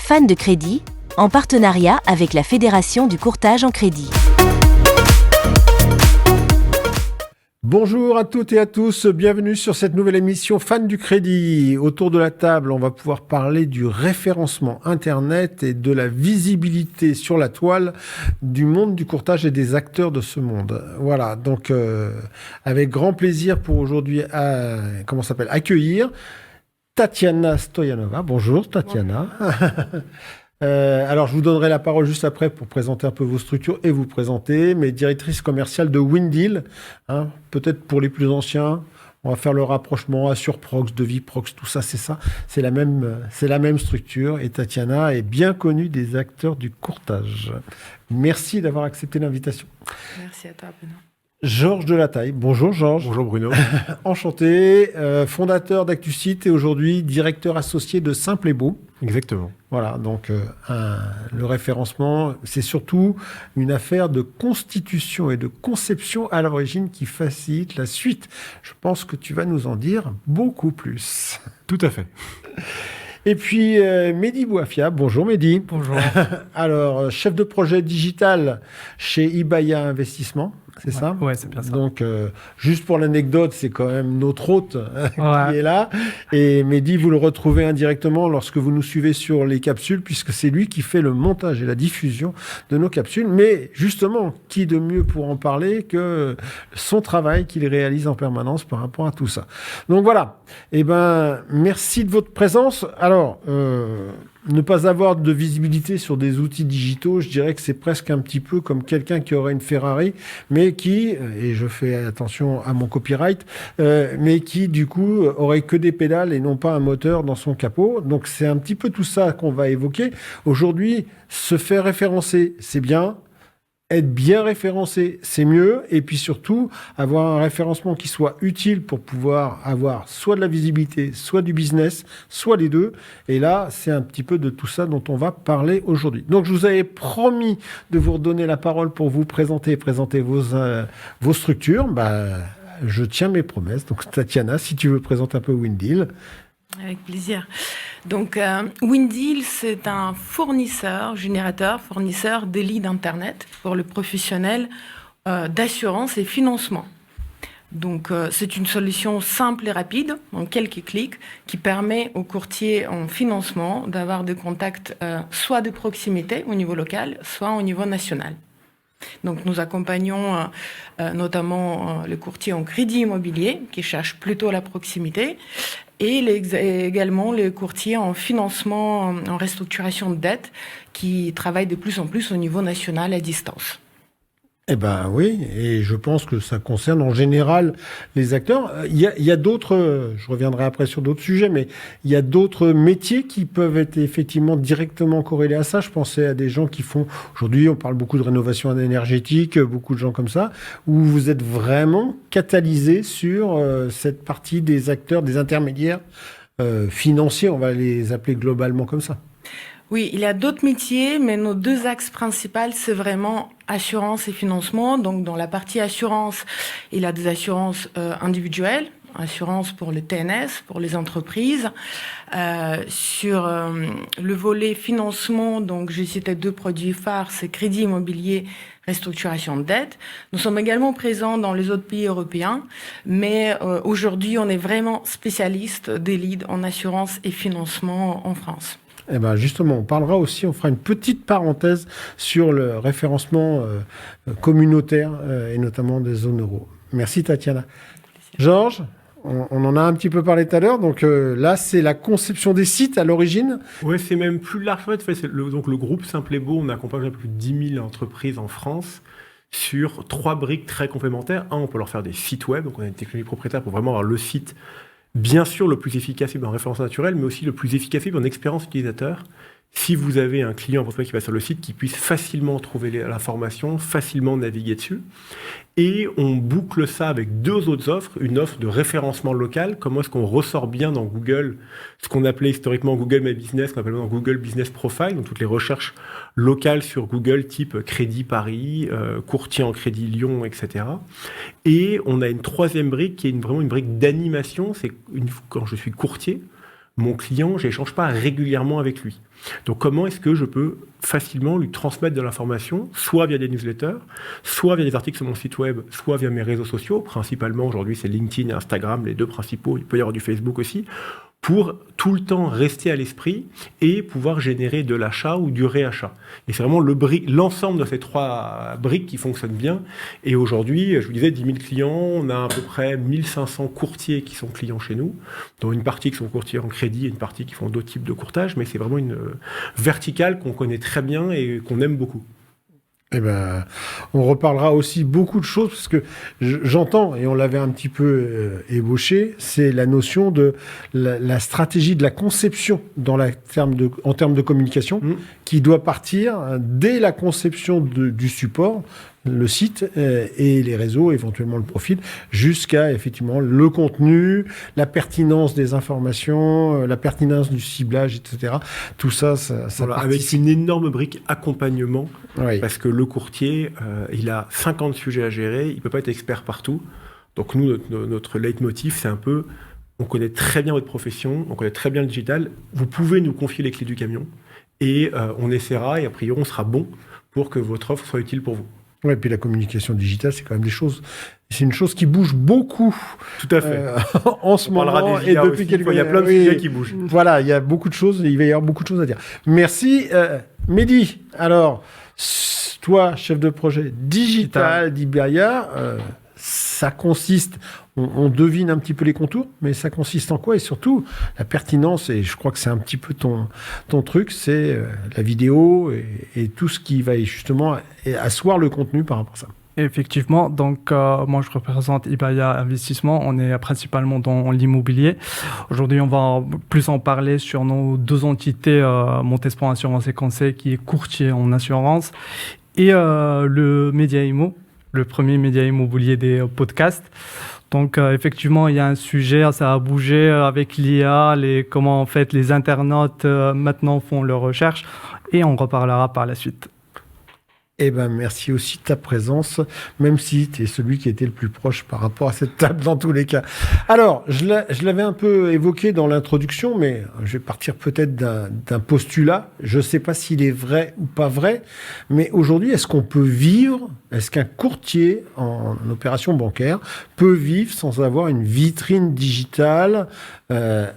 Fan de crédit, en partenariat avec la Fédération du courtage en crédit. Bonjour à toutes et à tous, bienvenue sur cette nouvelle émission Fan du crédit. Autour de la table, on va pouvoir parler du référencement Internet et de la visibilité sur la toile du monde du courtage et des acteurs de ce monde. Voilà, donc avec grand plaisir pour aujourd'hui accueillir Tatiana Stoyanova. Bonjour Tatiana. Alors, je vous donnerai la parole juste après pour présenter un peu vos structures et vous présenter, mais directrice commerciale de Windeal. Peut-être pour les plus anciens, on va faire le rapprochement Assureprox, Deviprox, tout ça, c'est ça. C'est la même structure. Et Tatiana est bien connue des acteurs du courtage. Merci d'avoir accepté l'invitation. Merci à toi, Bruno. Georges Delataille. Bonjour Georges. Bonjour Bruno. Enchanté, fondateur d'ActuSite et aujourd'hui directeur associé de Simple et Beau. Exactement. Voilà, donc le référencement, c'est surtout une affaire de constitution et de conception à l'origine qui facilite la suite. Je pense que tu vas nous en dire beaucoup plus. Tout à fait. Et puis Mehdi Bouafia. Bonjour Mehdi. Bonjour. Alors, chef de projet digital chez Ibaya Investissement. C'est ça ? Ouais, c'est bien ça. Donc, juste pour l'anecdote, c'est quand même notre hôte qui est là. Et Mehdi, vous le retrouvez indirectement lorsque vous nous suivez sur les capsules, puisque c'est lui qui fait le montage et la diffusion de nos capsules. Mais justement, qui de mieux pour en parler que son travail qu'il réalise en permanence par rapport à tout ça. Donc voilà. Eh ben, merci de votre présence. Alors, ne pas avoir de visibilité sur des outils digitaux, je dirais que c'est presque un petit peu comme quelqu'un qui aurait une Ferrari, mais qui, et je fais attention à mon copyright, mais qui du coup aurait que des pédales et non pas un moteur dans son capot. Donc c'est un petit peu tout ça qu'on va évoquer. Aujourd'hui, se faire référencer, c'est bien. Être bien référencé, c'est mieux. Et puis surtout, avoir un référencement qui soit utile pour pouvoir avoir soit de la visibilité, soit du business, soit les deux. Et là, c'est un petit peu de tout ça dont on va parler aujourd'hui. Donc, je vous avais promis de vous redonner la parole pour vous présenter vos structures. Je tiens mes promesses. Donc, Tatiana, si tu veux présenter un peu Windeal. Avec plaisir. Donc, Windeal, c'est un fournisseur de leads Internet pour le professionnel d'assurance et financement. Donc, c'est une solution simple et rapide, en quelques clics, qui permet aux courtiers en financement d'avoir des contacts soit de proximité au niveau local, soit au niveau national. Donc, nous accompagnons notamment les courtiers en crédit immobilier qui cherchent plutôt la proximité et également les courtiers en financement, en restructuration de dette qui travaillent de plus en plus au niveau national à distance. Eh ben oui, et je pense que ça concerne en général les acteurs. Il y a d'autres, je reviendrai après sur d'autres sujets, mais il y a d'autres métiers qui peuvent être effectivement directement corrélés à ça. Je pensais à des gens qui font, aujourd'hui on parle beaucoup de rénovation énergétique, beaucoup de gens comme ça, où vous êtes vraiment catalysé sur cette partie des acteurs, des intermédiaires financiers, on va les appeler globalement comme ça. Oui, il y a d'autres métiers, mais nos deux axes principaux, c'est vraiment assurance et financement. Donc, dans la partie assurance, il y a des assurances individuelles, assurance pour le TNS, pour les entreprises. Sur le volet financement, donc j'ai cité deux produits phares, c'est crédit immobilier, restructuration de dette. Nous sommes également présents dans les autres pays européens, mais aujourd'hui, on est vraiment spécialiste des leads en assurance et financement en France. Eh ben justement, on parlera aussi, on fera une petite parenthèse sur le référencement communautaire et notamment des zones euro. Merci Tatiana. Georges, on en a un petit peu parlé tout à l'heure, donc là c'est la conception des sites à l'origine. Oui, c'est même plus large. En fait, donc le groupe Simple et Beau, on accompagne plus de 10 000 entreprises en France sur 3 briques très complémentaires. Un, on peut leur faire des sites web, donc on a une technologie propriétaire pour vraiment avoir le site bien sûr le plus efficace en référence naturelle, mais aussi le plus efficace en expérience utilisateur. Si vous avez un client en prospect qui va sur le site, qui puisse facilement trouver l'information, facilement naviguer dessus. Et on boucle ça avec 2 autres offres. Une offre de référencement local. Comment est-ce qu'on ressort bien dans Google ce qu'on appelait historiquement Google My Business, qu'on appelle maintenant Google Business Profile, donc toutes les recherches locales sur Google, type Crédit Paris, courtier en crédit Lyon, etc. Et on a une 3e brique qui est vraiment une brique d'animation. C'est quand je suis courtier, Mon client, je n'échange pas régulièrement avec lui. Donc, comment est-ce que je peux facilement lui transmettre de l'information, soit via des newsletters, soit via des articles sur mon site web, soit via mes réseaux sociaux. Principalement, aujourd'hui, c'est LinkedIn et Instagram, les deux principaux. Il peut y avoir du Facebook aussi, pour tout le temps rester à l'esprit et pouvoir générer de l'achat ou du réachat. Et c'est vraiment l'ensemble de ces 3 briques qui fonctionnent bien. Et aujourd'hui, je vous disais, 10 000 clients, on a à peu près 1500 courtiers qui sont clients chez nous, dont une partie qui sont courtiers en crédit et une partie qui font d'autres types de courtage, mais c'est vraiment une verticale qu'on connaît très bien et qu'on aime beaucoup. Eh ben, on reparlera aussi beaucoup de choses, parce que j'entends, et on l'avait un petit peu ébauché, c'est la notion de la stratégie de la conception en termes de communication, qui doit partir dès la conception du support, le site et les réseaux, éventuellement le profil, jusqu'à effectivement le contenu, la pertinence des informations, la pertinence du ciblage, etc. Tout ça, voilà, avec une énorme brique accompagnement, oui. Parce que le courtier, il a 50 sujets à gérer, il ne peut pas être expert partout. Donc nous, notre leitmotiv, c'est un peu, on connaît très bien votre profession, on connaît très bien le digital, vous pouvez nous confier les clés du camion, et on essaiera, et a priori, on sera bon pour que votre offre soit utile pour vous. Ouais, et puis la communication digitale, c'est quand même c'est une chose qui bouge beaucoup. Tout à fait. En ce moment, et depuis quelques il y a plein de sujets qui bougent. Voilà, il y a beaucoup de choses, il va y avoir beaucoup de choses à dire. Merci. Mehdi, alors, toi, chef de projet digital d'Iberia, ça consiste, on devine un petit peu les contours, mais ça consiste en quoi? Et surtout, la pertinence, et je crois que c'est un petit peu ton truc, c'est la vidéo et tout ce qui va justement asseoir le contenu par rapport à ça. Effectivement, donc moi je représente Iberia Investissement, on est principalement dans l'immobilier. Aujourd'hui on va plus en parler sur nos 2 entités, Montespan Assurance et Conseil qui est courtier en assurance, et le Média Immo, le premier média immobilier des podcasts. Donc effectivement il y a un sujet, ça a bougé avec l'IA, comment en fait les internautes maintenant font leurs recherches, et on reparlera par la suite. Eh ben, merci aussi de ta présence, même si tu es celui qui était le plus proche par rapport à cette table dans tous les cas. Alors, je l'avais un peu évoqué dans l'introduction, mais je vais partir peut-être d'un postulat. Je ne sais pas s'il est vrai ou pas vrai, mais aujourd'hui, est-ce qu'un courtier en opération bancaire peut vivre sans avoir une vitrine digitale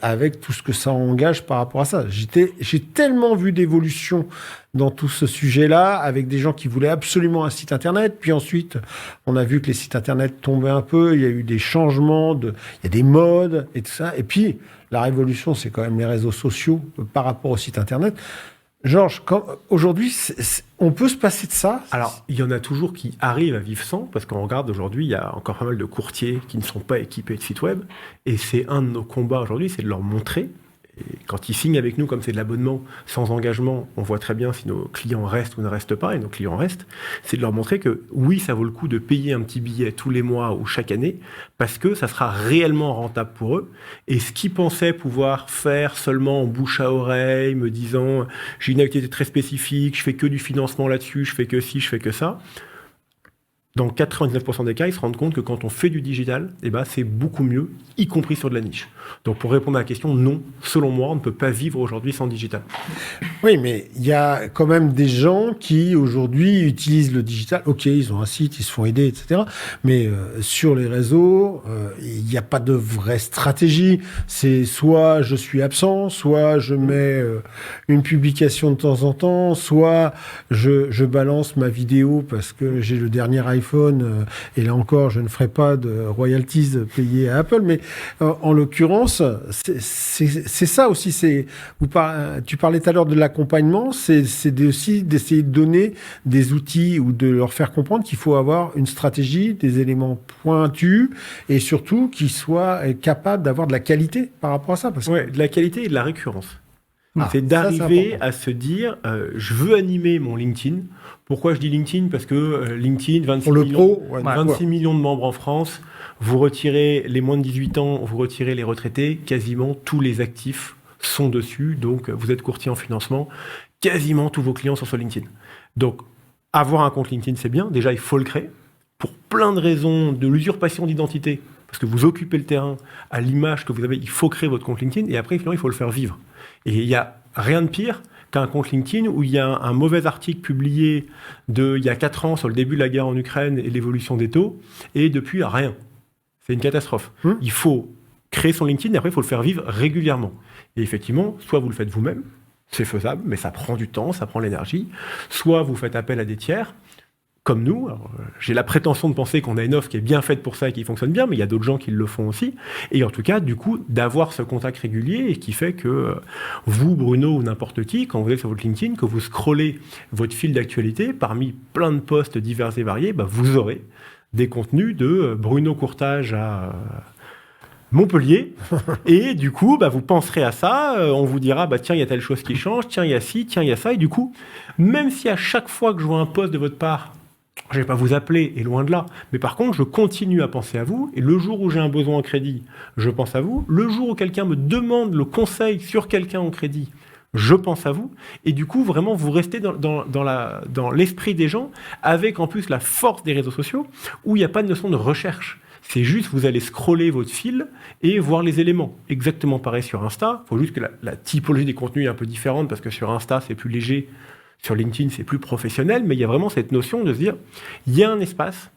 avec tout ce que ça engage par rapport à ça? J'ai tellement vu d'évolution dans tout ce sujet-là, avec des gens qui voulaient absolument un site Internet. Puis ensuite, on a vu que les sites Internet tombaient un peu. Il y a eu des changements, il y a des modes et tout ça. Et puis, la révolution, c'est quand même les réseaux sociaux par rapport au site Internet. Georges, aujourd'hui, on peut se passer de ça? Alors, il y en a toujours qui arrivent à vivre sans, parce qu'on regarde aujourd'hui, il y a encore pas mal de courtiers qui ne sont pas équipés de site web. Et c'est un de nos combats aujourd'hui, c'est de leur montrer. Et quand ils signent avec nous, comme c'est de l'abonnement sans engagement, on voit très bien si nos clients restent ou ne restent pas, et nos clients restent. C'est de leur montrer que oui, ça vaut le coup de payer un petit billet tous les mois ou chaque année, parce que ça sera réellement rentable pour eux. Et ce qu'ils pensaient pouvoir faire seulement en bouche à oreille, me disant j'ai une activité très spécifique, je fais que du financement là-dessus, je fais que ci, je fais que ça. Dans 99% des cas, ils se rendent compte que quand on fait du digital, c'est beaucoup mieux, y compris sur de la niche. Donc pour répondre à la question, non, selon moi, on ne peut pas vivre aujourd'hui sans digital. Oui, mais il y a quand même des gens qui aujourd'hui utilisent le digital. Ok, ils ont un site, ils se font aider, etc. Mais sur les réseaux, il n'y a pas de vraie stratégie. C'est soit je suis absent, soit je mets une publication de temps en temps, soit je balance ma vidéo parce que j'ai le dernier iPhone. Et là encore, je ne ferai pas de royalties payées à Apple, mais en l'occurrence, c'est ça aussi. Tu parlais tout à l'heure de l'accompagnement, c'est aussi d'essayer de donner des outils ou de leur faire comprendre qu'il faut avoir une stratégie, des éléments pointus et surtout qu'ils soient capables d'avoir de la qualité par rapport à ça. Oui, de la qualité et de la récurrence. C'est d'arriver à se dire, je veux animer mon LinkedIn. Pourquoi je dis LinkedIn? Parce que LinkedIn, 26 millions de membres en France, vous retirez les moins de 18 ans, vous retirez les retraités, quasiment tous les actifs sont dessus. Donc, vous êtes courtier en financement, quasiment tous vos clients sont sur LinkedIn. Donc, avoir un compte LinkedIn, c'est bien. Déjà, il faut le créer. Pour plein de raisons, de l'usurpation d'identité, parce que vous occupez le terrain à l'image que vous avez. Il faut créer votre compte LinkedIn et après, finalement, il faut le faire vivre. Et il n'y a rien de pire qu'un compte LinkedIn où il y a un mauvais article publié il y a 4 ans sur le début de la guerre en Ukraine et l'évolution des taux, et depuis, rien. C'est une catastrophe. Il faut créer son LinkedIn et après, il faut le faire vivre régulièrement. Et effectivement, soit vous le faites vous-même, c'est faisable, mais ça prend du temps, ça prend de l'énergie. Soit vous faites appel à des tiers, comme nous. Alors, j'ai la prétention de penser qu'on a une offre qui est bien faite pour ça et qui fonctionne bien, mais il y a d'autres gens qui le font aussi. Et en tout cas, du coup, d'avoir ce contact régulier et qui fait que vous, Bruno ou n'importe qui, quand vous êtes sur votre LinkedIn, que vous scrollez votre fil d'actualité, parmi plein de posts divers et variés, vous aurez des contenus de Bruno Courtage à Montpellier, et du coup, vous penserez à ça, on vous dira, tiens, il y a telle chose qui change, tiens, il y a ci, tiens, il y a ça, et du coup, même si à chaque fois que je vois un post de votre part, je ne vais pas vous appeler, et loin de là, mais par contre, je continue à penser à vous, et le jour où j'ai un besoin en crédit, je pense à vous, le jour où quelqu'un me demande le conseil sur quelqu'un en crédit, je pense à vous, et du coup, vraiment, vous restez dans l'esprit des gens, avec en plus la force des réseaux sociaux, où il n'y a pas de notion de recherche. C'est juste, vous allez scroller votre fil et voir les éléments. Exactement pareil sur Insta. Il faut juste que la typologie des contenus est un peu différente parce que sur Insta, c'est plus léger. Sur LinkedIn, c'est plus professionnel. Mais il y a vraiment cette notion de se dire, il y a un espace.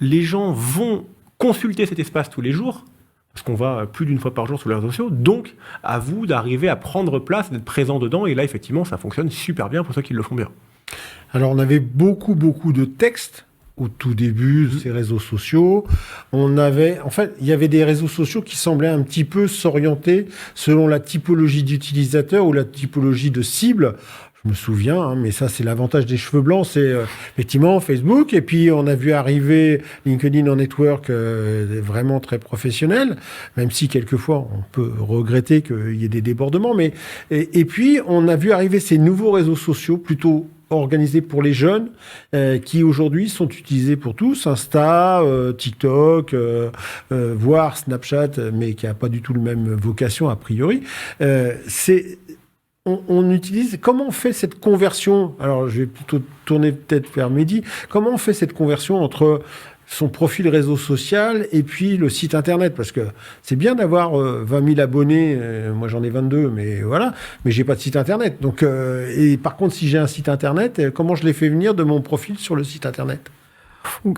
Les gens vont consulter cet espace tous les jours parce qu'on va plus d'une fois par jour sur les réseaux sociaux. Donc, à vous d'arriver à prendre place, d'être présent dedans. Et là, effectivement, ça fonctionne super bien pour ceux qui le font bien. Alors, on avait beaucoup de textes au tout début de ces réseaux sociaux. Il y avait des réseaux sociaux qui semblaient un petit peu s'orienter selon la typologie d'utilisateur ou la typologie de cible. Je me souviens, mais ça, c'est l'avantage des cheveux blancs, c'est effectivement Facebook. Et puis, on a vu arriver LinkedIn en network vraiment très professionnel, même si quelquefois, on peut regretter qu'il y ait des débordements. Et puis, on a vu arriver ces nouveaux réseaux sociaux plutôt organisés pour les jeunes, qui aujourd'hui sont utilisés pour tous, Insta, TikTok, voire Snapchat, mais qui n'a pas du tout le même vocation a priori. On utilise... Comment on fait cette conversion? Alors, je vais plutôt tourner peut-être vers Mehdi. Comment on fait cette conversion entre son profil réseau social et puis le site internet? Parce que c'est bien d'avoir 20 000 abonnés. Moi, j'en ai 22, mais voilà. Mais j'ai pas de site internet. Donc, et par contre, si j'ai un site internet, comment je les fais venir de mon profil sur le site internet?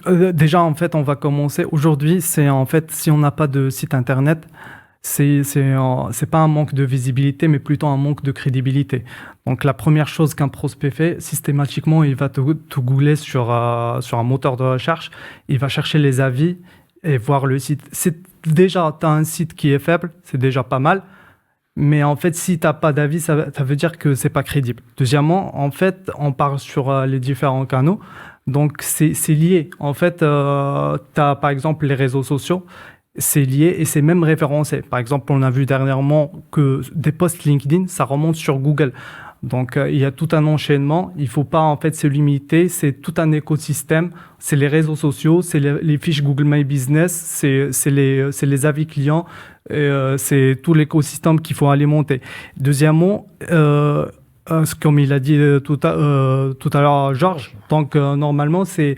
Déjà, en fait, on va commencer. Aujourd'hui, c'est en fait, si on n'a pas de site internet, c'est pas un manque de visibilité, mais plutôt un manque de crédibilité. Donc, la première chose qu'un prospect fait, systématiquement, il va te googler sur un moteur de recherche. Il va chercher les avis et voir le site. Déjà, tu as un site qui est faible, c'est déjà pas mal. Mais en fait, si tu n'as pas d'avis, ça veut dire que c'est pas crédible. Deuxièmement, en fait, on parle sur les différents canaux. Donc, c'est lié. En fait, tu as par exemple les réseaux sociaux. C'est lié et c'est même référencé. Par exemple, on a vu dernièrement que des posts LinkedIn, ça remonte sur Google. Donc, il y a tout un enchaînement. Il ne faut pas en fait se limiter. C'est tout un écosystème. C'est les réseaux sociaux, c'est les fiches Google My Business, c'est les avis clients, c'est tout l'écosystème qu'il faut alimenter. Deuxièmement, comme il a dit tout à l'heure Georges, donc normalement, c'est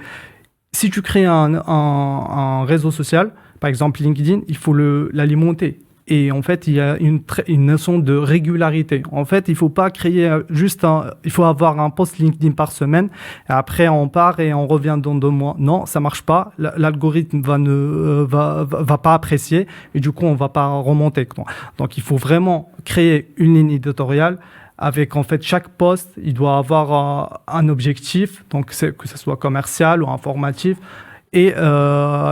si tu crées un réseau social, par exemple LinkedIn, il faut l'alimenter. Et en fait, il y a une notion de régularité. En fait, il faut pas créer il faut avoir un post LinkedIn par semaine. Et après, on part et on revient dans 2 mois. Non, ça marche pas. L'algorithme va pas apprécier et du coup, on va pas remonter. Donc, il faut vraiment créer une ligne éditoriale avec en fait chaque post, il doit avoir un objectif, donc que ce soit commercial ou informatif, et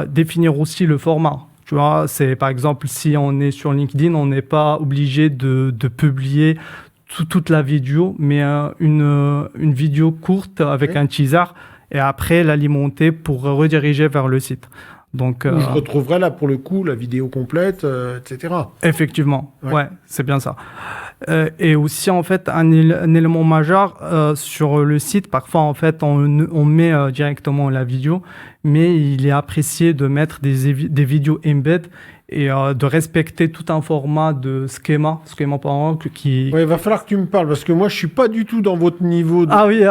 définir aussi le format. Tu vois, c'est par exemple si on est sur LinkedIn, on n'est pas obligé de publier toute la vidéo, mais une vidéo courte avec un teaser et après l'alimenter pour rediriger vers le site. Donc, je retrouverai là pour le coup la vidéo complète, etc. Effectivement, ouais, c'est bien ça. Et aussi en fait un élément majeur sur le site, parfois en fait on met directement la vidéo, mais il est apprécié de mettre des vidéos embed et de respecter tout un format de schéma par exemple qui... Ouais, il va falloir que tu me parles, parce que moi, je suis pas du tout dans votre niveau. Ah oui,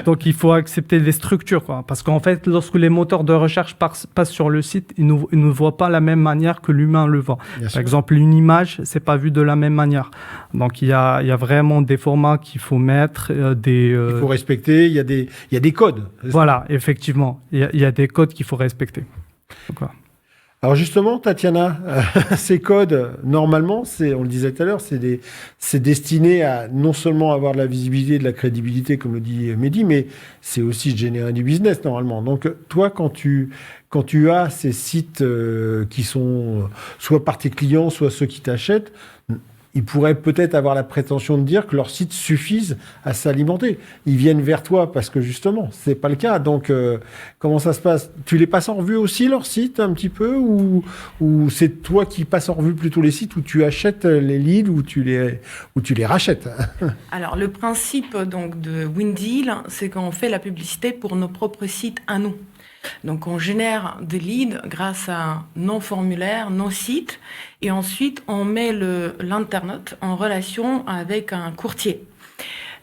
donc il faut accepter les structures, quoi. Parce qu'en fait, lorsque les moteurs de recherche passent sur le site, ils ne voient pas la même manière que l'humain le voit. Par exemple, une image, c'est pas vu de la même manière. Donc il y a vraiment des formats qu'il faut mettre, il faut respecter, il y a des codes. Voilà, effectivement, il y a des codes qu'il faut respecter. Donc, voilà. Alors justement, Tatiana, ces codes, normalement, on le disait tout à l'heure, c'est destiné à non seulement avoir de la visibilité, de la crédibilité, comme le dit Mehdi, mais c'est aussi de générer du business normalement. Donc toi, quand tu as ces sites qui sont soit par tes clients, soit ceux qui t'achètent, ils pourraient peut-être avoir la prétention de dire que leurs sites suffisent à s'alimenter. Ils viennent vers toi parce que justement, c'est pas le cas. Donc, comment ça se passe? Tu les passes en revue aussi, leurs sites, un petit peu, ou c'est toi qui passes en revue plutôt les sites où tu achètes les leads ou tu les rachètes? Alors, le principe donc de Windeal, c'est qu'on fait la publicité pour nos propres sites à nous. Donc, on génère des leads grâce à nos formulaires, nos sites, et ensuite, on met l'internaute en relation avec un courtier.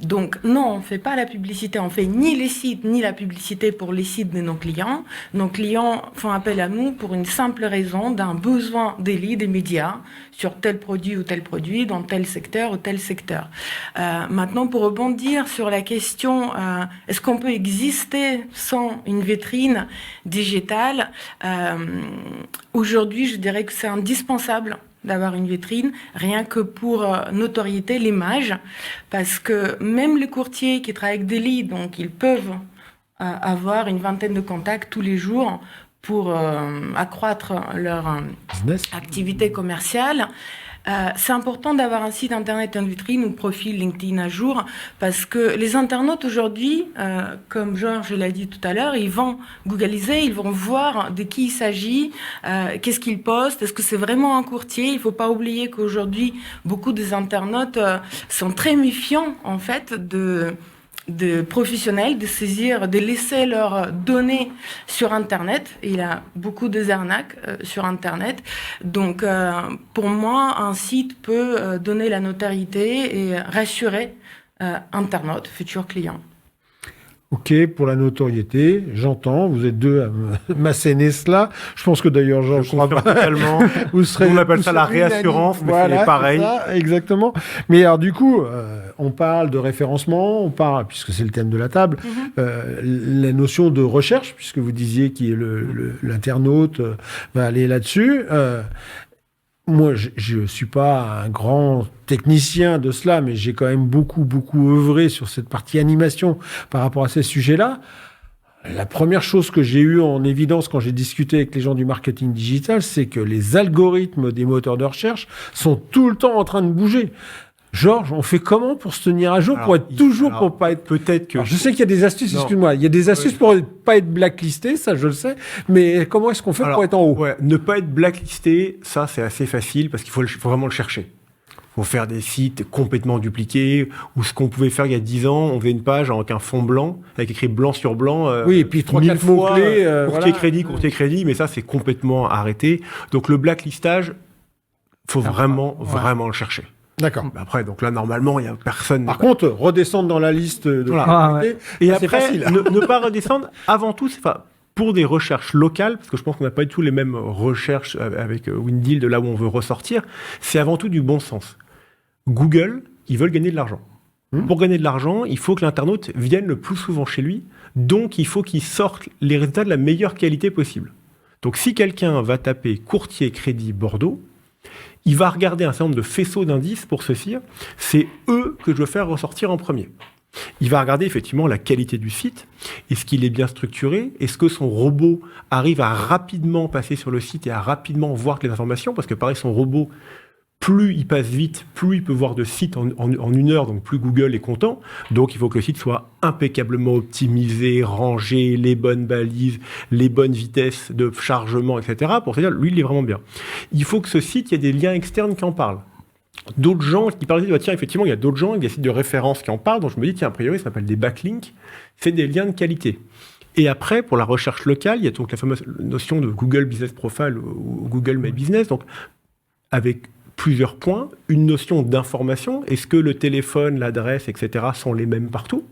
Donc, non, on ne fait pas la publicité, on fait ni les sites, ni la publicité pour les sites de nos clients. Nos clients font appel à nous pour une simple raison d'un besoin des leads immédiats sur tel produit ou tel produit, dans tel secteur ou tel secteur. Maintenant, pour rebondir sur la question, est-ce qu'on peut exister sans une vitrine digitale? Aujourd'hui, je dirais que c'est indispensable d'avoir une vitrine, rien que pour notoriété, l'image, parce que même les courtiers qui travaillent avec des leads, donc ils peuvent avoir une vingtaine de contacts tous les jours pour accroître leur activité commerciale. C'est important d'avoir un site internet, une vitrine ou profil LinkedIn à jour, parce que les internautes aujourd'hui, comme Georges l'a dit tout à l'heure, ils vont googliser, ils vont voir de qui il s'agit, qu'est-ce qu'ils postent, est-ce que c'est vraiment un courtier. Il ne faut pas oublier qu'aujourd'hui, beaucoup des internautes sont très méfiants en fait de professionnels, de laisser leurs données sur Internet. Il y a beaucoup de arnaques sur Internet. Donc, pour moi, un site peut donner la notoriété et rassurer internautes, futurs clients. Ok, pour la notoriété, j'entends, vous êtes deux à m'asséner cela. Je pense que d'ailleurs, je crois pas. Totalement. On appelle ça la réassurance, mais voilà, c'est pareil. Ça, exactement. Mais alors, du coup, on parle de référencement, on parle, puisque c'est le thème de la table, la notion de recherche, puisque vous disiez que l'internaute va aller là-dessus. Moi, je ne suis pas un grand technicien de cela, mais j'ai quand même beaucoup œuvré sur cette partie animation par rapport à ces sujets-là. La première chose que j'ai eue en évidence quand j'ai discuté avec les gens du marketing digital, c'est que les algorithmes des moteurs de recherche sont tout le temps en train de bouger. Georges, on fait comment pour se tenir à jour, pour pas être... Peut-être que... Alors, je sais qu'il y a des astuces, excuse-moi, il y a des astuces pour ne pas être blacklisté, ça je le sais, mais comment est-ce qu'on fait pour être en haut? Ne pas être blacklisté, ça c'est assez facile, parce qu'il faut vraiment le chercher. Il faut faire des sites complètement dupliqués, ou ce qu'on pouvait faire il y a 10 ans, on faisait une page avec un fond blanc, avec écrit blanc sur blanc. Oui, et puis 3-4 mots-clés. Courtier crédit, mais ça c'est complètement arrêté. Donc le blacklistage, faut vraiment le chercher. D'accord. Après, donc là, normalement, il n'y a personne. Par contre, redescendre dans la liste de priorités, et après, ne pas redescendre, avant tout, c'est pour des recherches locales, parce que je pense qu'on n'a pas du tout les mêmes recherches avec Windeal de là où on veut ressortir, c'est avant tout du bon sens. Google, ils veulent gagner de l'argent. Pour gagner de l'argent, il faut que l'internaute vienne le plus souvent chez lui, donc il faut qu'il sorte les résultats de la meilleure qualité possible. Donc si quelqu'un va taper courtier crédit Bordeaux, il va regarder un certain nombre de faisceaux d'indices pour se dire, c'est eux que je veux faire ressortir en premier. Il va regarder effectivement la qualité du site, est-ce qu'il est bien structuré, est-ce que son robot arrive à rapidement passer sur le site et à rapidement voir les informations, parce que pareil, son robot, plus il passe vite, plus il peut voir de sites en une heure, donc plus Google est content. Donc il faut que le site soit impeccablement optimisé, rangé, les bonnes balises, les bonnes vitesses de chargement, etc. pour se dire, lui, il est vraiment bien. Il faut que ce site, il y ait des liens externes qui en parlent. D'autres gens qui parlent, tiens, effectivement, il y a d'autres gens, il y a des sites de référence qui en parlent, donc je me dis, tiens, a priori, ça s'appelle des backlinks, c'est des liens de qualité. Et après, pour la recherche locale, il y a donc la fameuse notion de Google Business Profile ou Google My Business, donc avec plusieurs points, une notion d'information. Est-ce que le téléphone, l'adresse, etc. sont les mêmes partout ?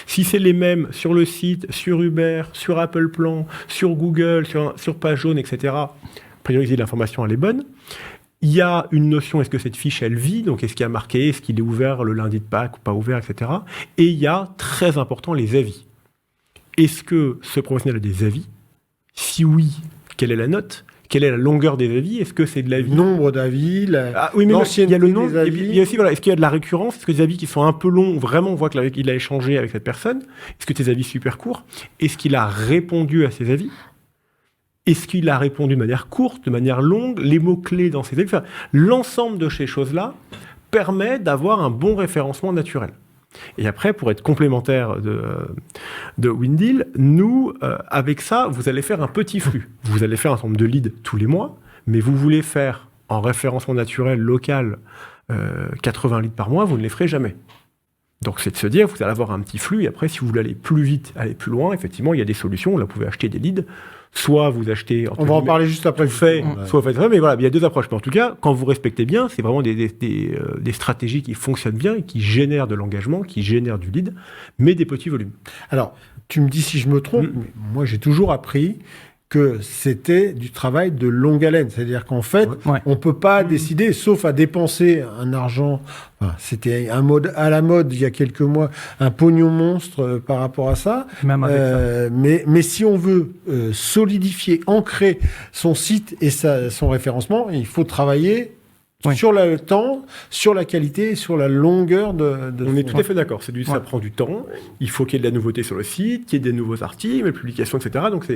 Si c'est les mêmes sur le site, sur Uber, sur Apple Plan, sur Google, sur Page Jaune, etc., a priori, l'information, elle est bonne. Il y a une notion, est-ce que cette fiche, elle vit ? Donc, est-ce qu'il y a marqué, est-ce qu'il est ouvert le lundi de Pâques ou pas ouvert, etc. Et il y a, très important, les avis. Est-ce que ce professionnel a des avis ? Si oui, quelle est la note ? Quelle est la longueur des avis ? Est-ce que c'est de l'avis ? Nombre d'avis, oui, mais il y a le nombre. des avis. Il y a aussi, est-ce qu'il y a de la récurrence ? Est-ce que des avis qui sont un peu longs, vraiment, on voit qu'il a échangé avec cette personne ? Est-ce que tes avis super courts ? Est-ce qu'il a répondu à ses avis ? Est-ce qu'il a répondu de manière courte, de manière longue ? Les mots-clés dans ses avis ? Enfin, l'ensemble de ces choses-là permet d'avoir un bon référencement naturel. Et après, pour être complémentaire de Windeal, nous, avec ça, vous allez faire un petit flux. Vous allez faire un certain nombre de leads tous les mois, mais vous voulez faire en référencement naturel local 80 leads par mois, vous ne les ferez jamais. Donc, c'est de se dire, vous allez avoir un petit flux, et après, si vous voulez aller plus vite, aller plus loin, effectivement, il y a des solutions. Là, vous pouvez acheter des leads. Soit vous achetez... On va en parler juste après. Soit vous faites ça, mais voilà, il y a deux approches. Mais en tout cas, quand vous respectez bien, c'est vraiment des stratégies qui fonctionnent bien et qui génèrent de l'engagement, qui génèrent du lead, mais des petits volumes. Alors, tu me dis si je me trompe, mais moi j'ai toujours appris que c'était du travail de longue haleine. C'est-à-dire qu'en fait, on ne peut pas décider, sauf à dépenser un argent. Enfin, c'était à la mode il y a quelques mois, un pognon monstre par rapport à ça. Même avec ça. Mais si on veut solidifier, ancrer son site et son référencement, il faut travailler sur le temps, sur la qualité, sur la longueur de on est tout à fait d'accord. Ça prend du temps. Il faut qu'il y ait de la nouveauté sur le site, qu'il y ait des nouveaux articles, des publications, etc. Donc,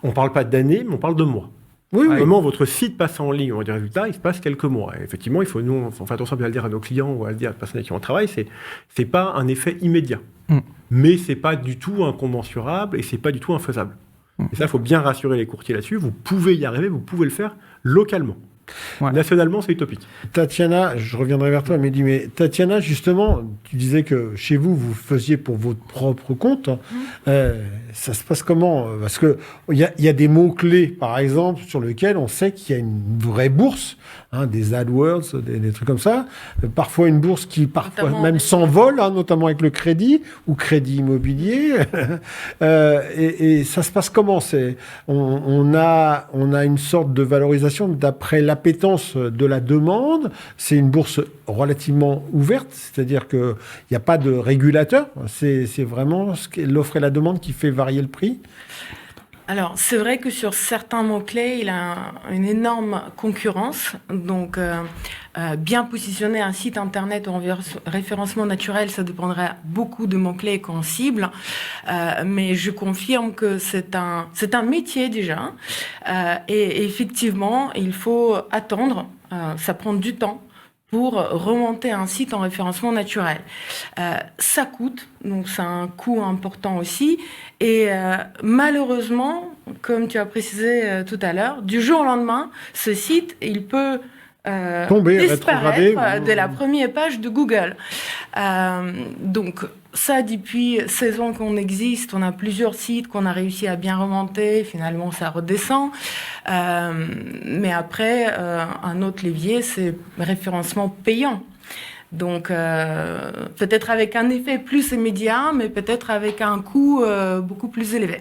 on ne parle pas d'années, mais on parle de mois. Au moment où votre site passe en ligne, on a des résultats, il se passe quelques mois. Et effectivement, on fait attention à le dire à nos clients ou à le dire à la personne avec qui on travaille, c'est pas un effet immédiat. Mais c'est pas du tout incommensurable et c'est pas du tout infaisable. Et ça, il faut bien rassurer les courtiers là-dessus. Vous pouvez y arriver, vous pouvez le faire localement. Nationalement, c'est utopique. Tatiana, je reviendrai vers toi, mais Tatiana, justement, tu disais que chez vous, vous faisiez pour votre propre compte. Ça se passe comment ? Parce qu'il y a des mots-clés, par exemple, sur lesquels on sait qu'il y a une vraie bourse, des AdWords, des trucs comme ça. Parfois une bourse qui même s'envole, notamment avec le crédit ou crédit immobilier. Et ça se passe comment ? On a une sorte de valorisation d'après l'appétence de la demande. C'est une bourse relativement ouverte, c'est-à-dire qu'il n'y a pas de régulateur. C'est vraiment l'offre et la demande qui fait varier le prix. Alors, c'est vrai que sur certains mots-clés, il a une énorme concurrence. Donc, bien positionner un site internet en référencement naturel, ça dépendrait beaucoup de mots-clés qu'on cible. Mais je confirme que c'est un métier déjà. Et effectivement, il faut attendre. Ça prend du temps pour remonter un site en référencement naturel. Ça coûte, donc c'est un coût important aussi. Et malheureusement, comme tu as précisé tout à l'heure, du jour au lendemain, ce site, il peut disparaître de la première page de Google. Donc ça, depuis 16 ans qu'on existe, on a plusieurs sites qu'on a réussi à bien remonter. Finalement, ça redescend. Mais après, un autre levier, c'est le référencement payant. Donc, peut-être avec un effet plus immédiat, mais peut-être avec un coût beaucoup plus élevé.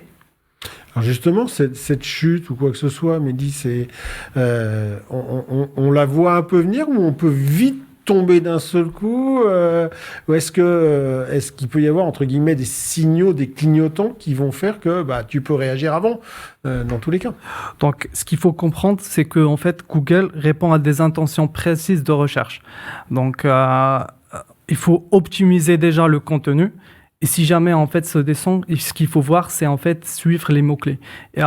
Alors justement, cette chute ou quoi que ce soit, Mehdi, on la voit un peu venir ou on peut vite tomber d'un seul coup ou est-ce qu'il peut y avoir, entre guillemets, des signaux, des clignotants qui vont faire que tu peux réagir avant dans tous les cas? Donc, ce qu'il faut comprendre, c'est que en fait, Google répond à des intentions précises de recherche. Donc, il faut optimiser déjà le contenu. Et si jamais, en fait, ça descend, ce qu'il faut voir, c'est, en fait, suivre les mots-clés. Et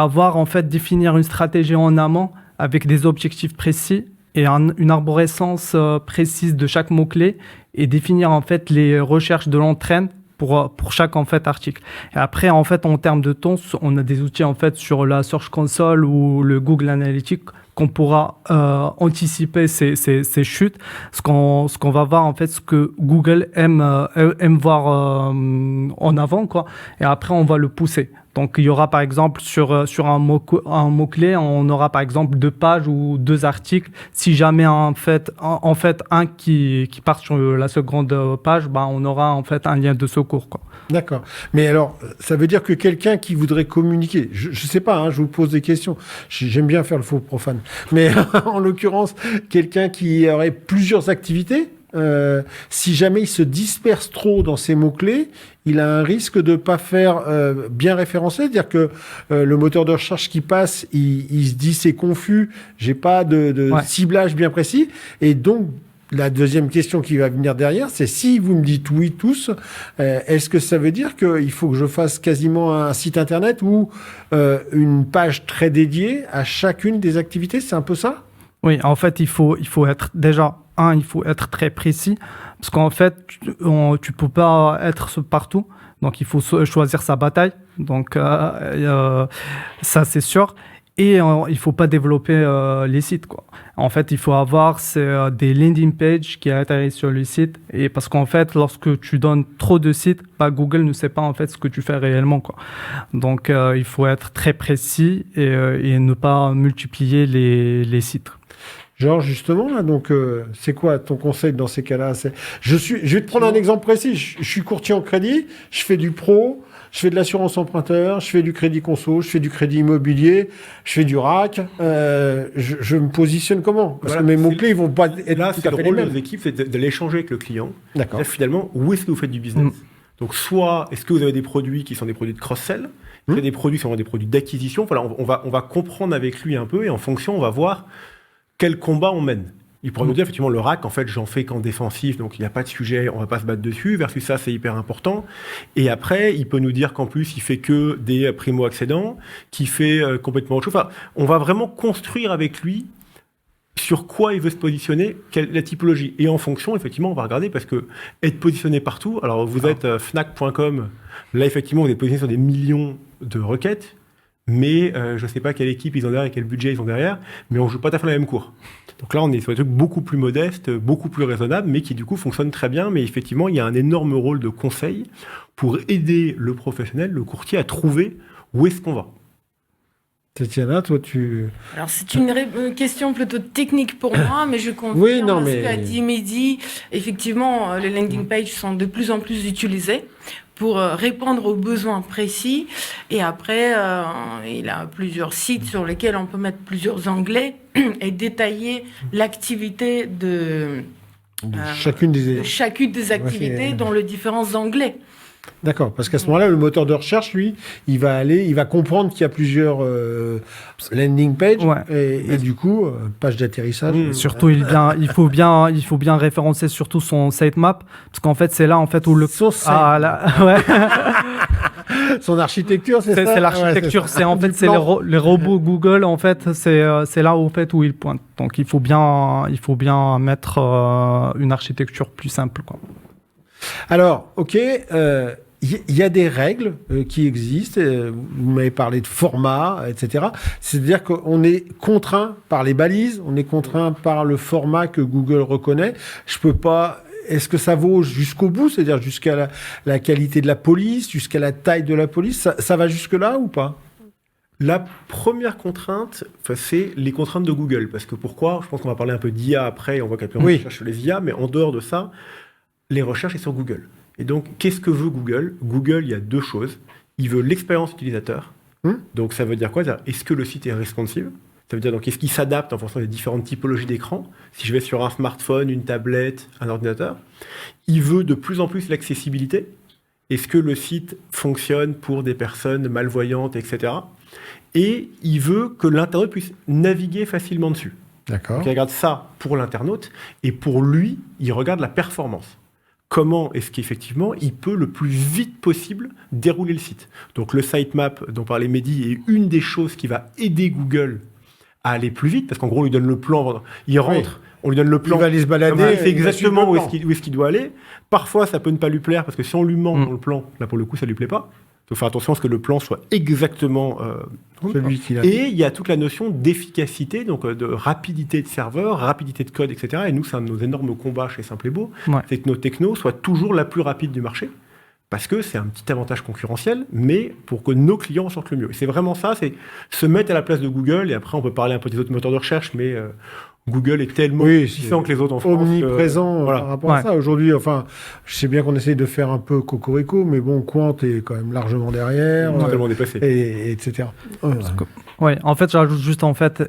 définir une stratégie en amont avec des objectifs précis et une arborescence précise de chaque mot-clé et définir, en fait, les recherches de l'entraîne pour chaque, en fait, article. Et après, en fait, en termes de temps, on a des outils, en fait, sur la Search Console ou le Google Analytics qu'on pourra anticiper ces chutes, ce qu'on va voir, en fait, ce que Google aime voir en avant, quoi. Et après, on va le pousser. Donc, il y aura par exemple sur un mot-clé, on aura par exemple 2 pages ou 2 articles. Si jamais en fait un qui part sur la seconde page, on aura en fait un lien de secours, quoi. D'accord. Mais alors, ça veut dire que quelqu'un qui voudrait communiquer, je ne sais pas, hein, je vous pose des questions. J'aime bien faire le faux profane. Mais en l'occurrence, quelqu'un qui aurait plusieurs activités, si jamais il se disperse trop dans ses mots-clés, il a un risque de ne pas faire bien référencer, c'est-à-dire que le moteur de recherche qui passe, il se dit c'est confus, j'ai pas de ciblage bien précis, et donc la deuxième question qui va venir derrière, c'est si vous me dites oui tous, est-ce que ça veut dire qu'il faut que je fasse quasiment un site internet ou une page très dédiée à chacune des activités? C'est un peu ça? Oui, en fait, il faut être déjà il faut être très précis parce qu'en fait, tu peux pas être partout. Donc, il faut choisir sa bataille. Donc, ça, c'est sûr. Et il faut pas développer les sites, quoi. En fait, il faut avoir des landing pages qui atterrissent sur le site. Et parce qu'en fait, lorsque tu donnes trop de sites, Google ne sait pas en fait ce que tu fais réellement, quoi. Donc, il faut être très précis et ne pas multiplier les sites. Genre, justement, là, donc, c'est quoi ton conseil dans ces cas-là? Je vais te prendre un exemple précis. Je suis courtier en crédit, je fais du pro, je fais de l'assurance emprunteur, je fais du crédit conso, je fais du crédit immobilier, je fais du RAC. Je me positionne comment? Parce que mes mots-clés, ils vont pas être là, tout c'est à le fait les rôle mêmes. des équipes, c'est de l'échanger avec le client. D'accord. Là, finalement, où est-ce que vous faites du business? Donc, soit est-ce que vous avez des produits qui sont des produits de cross-sell, des produits qui sont des produits d'acquisition. Voilà, on va comprendre avec lui un peu et en fonction, on va voir quel combat on mène. Il pourrait nous dire, effectivement, le RAC, en fait, j'en fais qu'en défensif, donc il n'y a pas de sujet, on ne va pas se battre dessus, versus ça, c'est hyper important. Et après, il peut nous dire qu'en plus, il fait que des primo-accédants, qu'il fait complètement autre chose. Enfin, on va vraiment construire avec lui sur quoi il veut se positionner, la typologie. Et en fonction, effectivement, on va regarder, parce que être positionné partout, alors vous êtes Fnac.com, là, effectivement, vous êtes positionné sur des millions de requêtes, mais je ne sais pas quelle équipe ils ont derrière et quel budget ils ont derrière, mais on ne joue pas tout à fait la même cour. Donc là, on est sur des trucs beaucoup plus modestes, beaucoup plus raisonnables, mais qui du coup fonctionnent très bien. Mais effectivement, il y a un énorme rôle de conseil pour aider le professionnel, le courtier, à trouver où est-ce qu'on va. Tatiana, toi, Alors, c'est une question plutôt technique pour moi, mais je confirme ce qu'a dit Mehdi. Effectivement, les landing pages sont de plus en plus utilisées pour répondre aux besoins précis. Et après, il a plusieurs sites sur lesquels on peut mettre plusieurs onglets et détailler l'activité de chacune des activités dans les différents onglets. D'accord, parce qu'à ce moment-là, le moteur de recherche, lui, il va comprendre qu'il y a plusieurs landing pages et du coup, page d'atterrissage. Surtout, il faut bien référencer surtout son sitemap, parce qu'en fait, c'est là en fait où son architecture, c'est ça. C'est l'architecture, c'est en fait c'est les robots Google, en fait, c'est là en fait où ils pointent. Donc il faut bien mettre une architecture plus simple, quoi. Alors, ok, il y a des règles qui existent. Vous m'avez parlé de format, etc. C'est-à-dire qu'on est contraint par les balises, on est contraint par le format que Google reconnaît. Je peux pas. Est-ce que ça vaut jusqu'au bout, c'est-à-dire jusqu'à la qualité de la police, jusqu'à la taille de la police? Ça va jusque-là ou pas? La première contrainte, c'est les contraintes de Google. Parce que pourquoi? Je pense qu'on va parler un peu d'IA après, on voit qu'après on recherche sur les IA, mais en dehors de ça, les recherches sont sur Google. Et donc, qu'est-ce que veut Google? Google, il y a deux choses. Il veut l'expérience utilisateur. Donc, ça veut dire quoi? Est-ce que le site est responsive? Ça veut dire, donc, est-ce qu'il s'adapte en fonction des différentes typologies d'écran? Si je vais sur un smartphone, une tablette, un ordinateur. Il veut de plus en plus l'accessibilité. Est-ce que le site fonctionne pour des personnes malvoyantes, etc. Et il veut que l'internaute puisse naviguer facilement dessus. D'accord. Donc, il regarde ça pour l'internaute. Et pour lui, il regarde la performance. Comment est-ce qu'effectivement, il peut le plus vite possible dérouler le site. Donc, le sitemap dont parlait Mehdi est une des choses qui va aider Google à aller plus vite, parce qu'en gros, on lui donne le plan, il rentre, on lui donne le plan. Il va aller se balader. Il fait exactement où est-ce qu'il doit aller. Parfois, ça peut ne pas lui plaire, parce que si on lui ment dans le plan, là, pour le coup, ça ne lui plaît pas. Il faut faire attention à ce que le plan soit exactement celui qu'il a. Et il y a toute la notion d'efficacité, donc de rapidité de serveur, rapidité de code, etc. Et nous, c'est un de nos énormes combats chez Simple et Beau, c'est que nos technos soient toujours la plus rapide du marché. parce que c'est un petit avantage concurrentiel, mais pour que nos clients en sortent le mieux. Et c'est vraiment ça, c'est se mettre à la place de Google, et après on peut parler un peu des autres moteurs de recherche, mais Google est tellement puissant que les autres en France. Omniprésent par rapport à ça. Aujourd'hui, enfin, je sais bien qu'on essaye de faire un peu cocorico, mais bon, Quant est quand même largement derrière. Totalement dépassé. Etc. Oui, en fait, j'ajoute juste,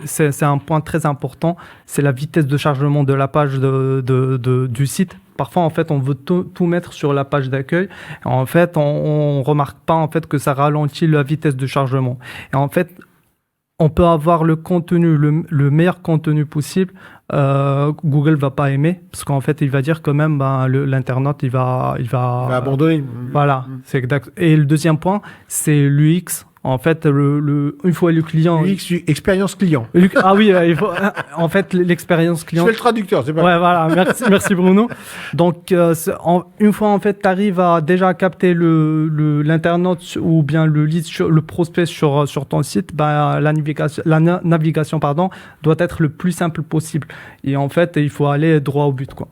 c'est un point très important, c'est la vitesse de chargement de la page du site. Parfois, en fait, on veut tout mettre sur la page d'accueil. En fait, on remarque pas, en fait, que ça ralentit la vitesse de chargement. Et en fait, on peut avoir le contenu, le meilleur contenu possible. Google va pas aimer parce qu'en fait, il va dire quand même, l'internaute, il va abandonner. Voilà, c'est exact. Et le deuxième point, c'est l'UX. En fait, une fois le client... UX, expérience client. Ah oui, en fait, l'expérience client... Je fais le traducteur, c'est pas... Ouais, voilà, merci Bruno. Donc, une fois, en fait, tu arrives à déjà capter l'internaute ou bien le prospect sur ton site, la navigation, doit être le plus simple possible. Et en fait, il faut aller droit au but, quoi.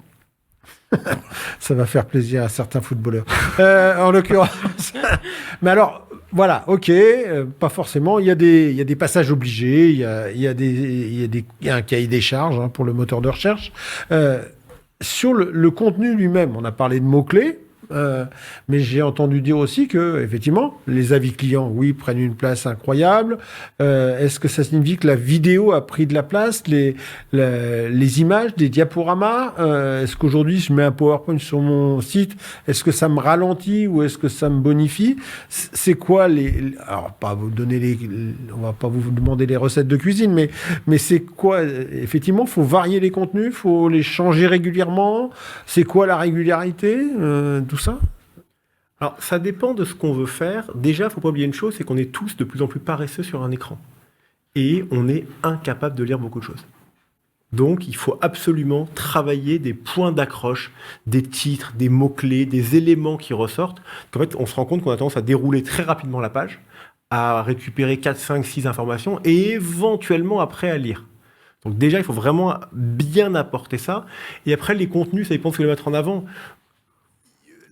Ça va faire plaisir à certains footballeurs. En l'occurrence. Mais alors... Voilà, ok, pas forcément. Il y a des passages obligés, il y a un cahier des charges pour le moteur de recherche. Sur le contenu lui-même, on a parlé de mots-clés, mais j'ai entendu dire aussi que, effectivement, les avis clients, oui, prennent une place incroyable. Est-ce que ça signifie que la vidéo a pris de la place, les images, des diaporamas? Est-ce qu'aujourd'hui, je mets un PowerPoint sur mon site, est-ce que ça me ralentit ou est-ce que ça me bonifie? C'est quoi alors, pas vous donner on va pas vous demander les recettes de cuisine, mais c'est quoi? Effectivement, faut varier les contenus, faut les changer régulièrement. C'est quoi la régularité? Tout ça? Alors, ça dépend de ce qu'on veut faire. Déjà, il ne faut pas oublier une chose, c'est qu'on est tous de plus en plus paresseux sur un écran. Et on est incapable de lire beaucoup de choses. Donc, il faut absolument travailler des points d'accroche, des titres, des mots-clés, des éléments qui ressortent. En fait, on se rend compte qu'on a tendance à dérouler très rapidement la page, à récupérer 4, 5, 6 informations et éventuellement après à lire. Donc déjà, il faut vraiment bien apporter ça. Et après, les contenus, ça dépend de ce que vous voulez mettre en avant.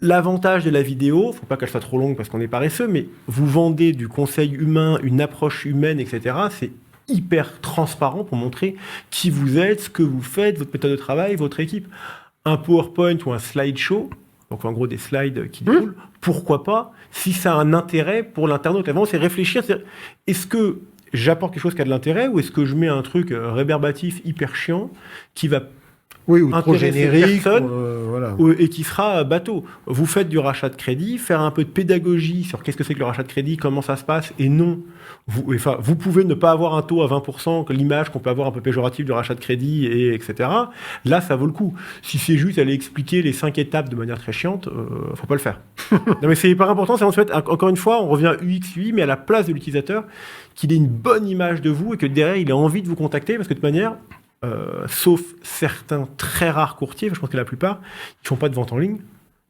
L'avantage de la vidéo, il ne faut pas qu'elle soit trop longue parce qu'on est paresseux, mais vous vendez du conseil humain, une approche humaine, etc. C'est hyper transparent pour montrer qui vous êtes, ce que vous faites, votre méthode de travail, votre équipe. Un PowerPoint ou un slideshow, donc en gros des slides qui déroulent, pourquoi pas, si ça a un intérêt pour l'internaute. Avant, c'est réfléchir, est-ce que j'apporte quelque chose qui a de l'intérêt ou est-ce que je mets un truc rébarbatif hyper chiant qui va ou trop générique, et qui sera bateau. Vous faites du rachat de crédit, faire un peu de pédagogie sur qu'est-ce que c'est que le rachat de crédit, comment ça se passe, et non, vous pouvez ne pas avoir un taux à 20%, que l'image qu'on peut avoir un peu péjorative du rachat de crédit, etc. Là, ça vaut le coup. Si c'est juste aller expliquer les 5 étapes de manière très chiante, faut pas le faire. Non, mais c'est hyper important, c'est en fait, encore une fois, on revient à UX, UI, mais à la place de l'utilisateur, qu'il ait une bonne image de vous et que derrière, il ait envie de vous contacter, parce que de toute manière, sauf certains très rares courtiers, je pense que la plupart, ils font pas de vente en ligne.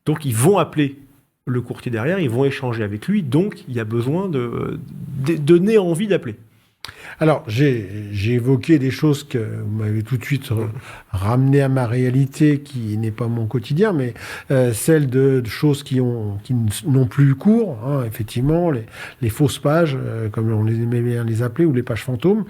Donc, ils vont appeler le courtier derrière, ils vont échanger avec lui. Donc, il y a besoin de donner envie d'appeler. Alors, j'ai évoqué des choses que vous m'avez tout de suite ramené à ma réalité, qui n'est pas mon quotidien, mais celle de choses qui n'ont plus cours, effectivement, les fausses pages, comme on les aimait bien les appeler, ou les pages fantômes.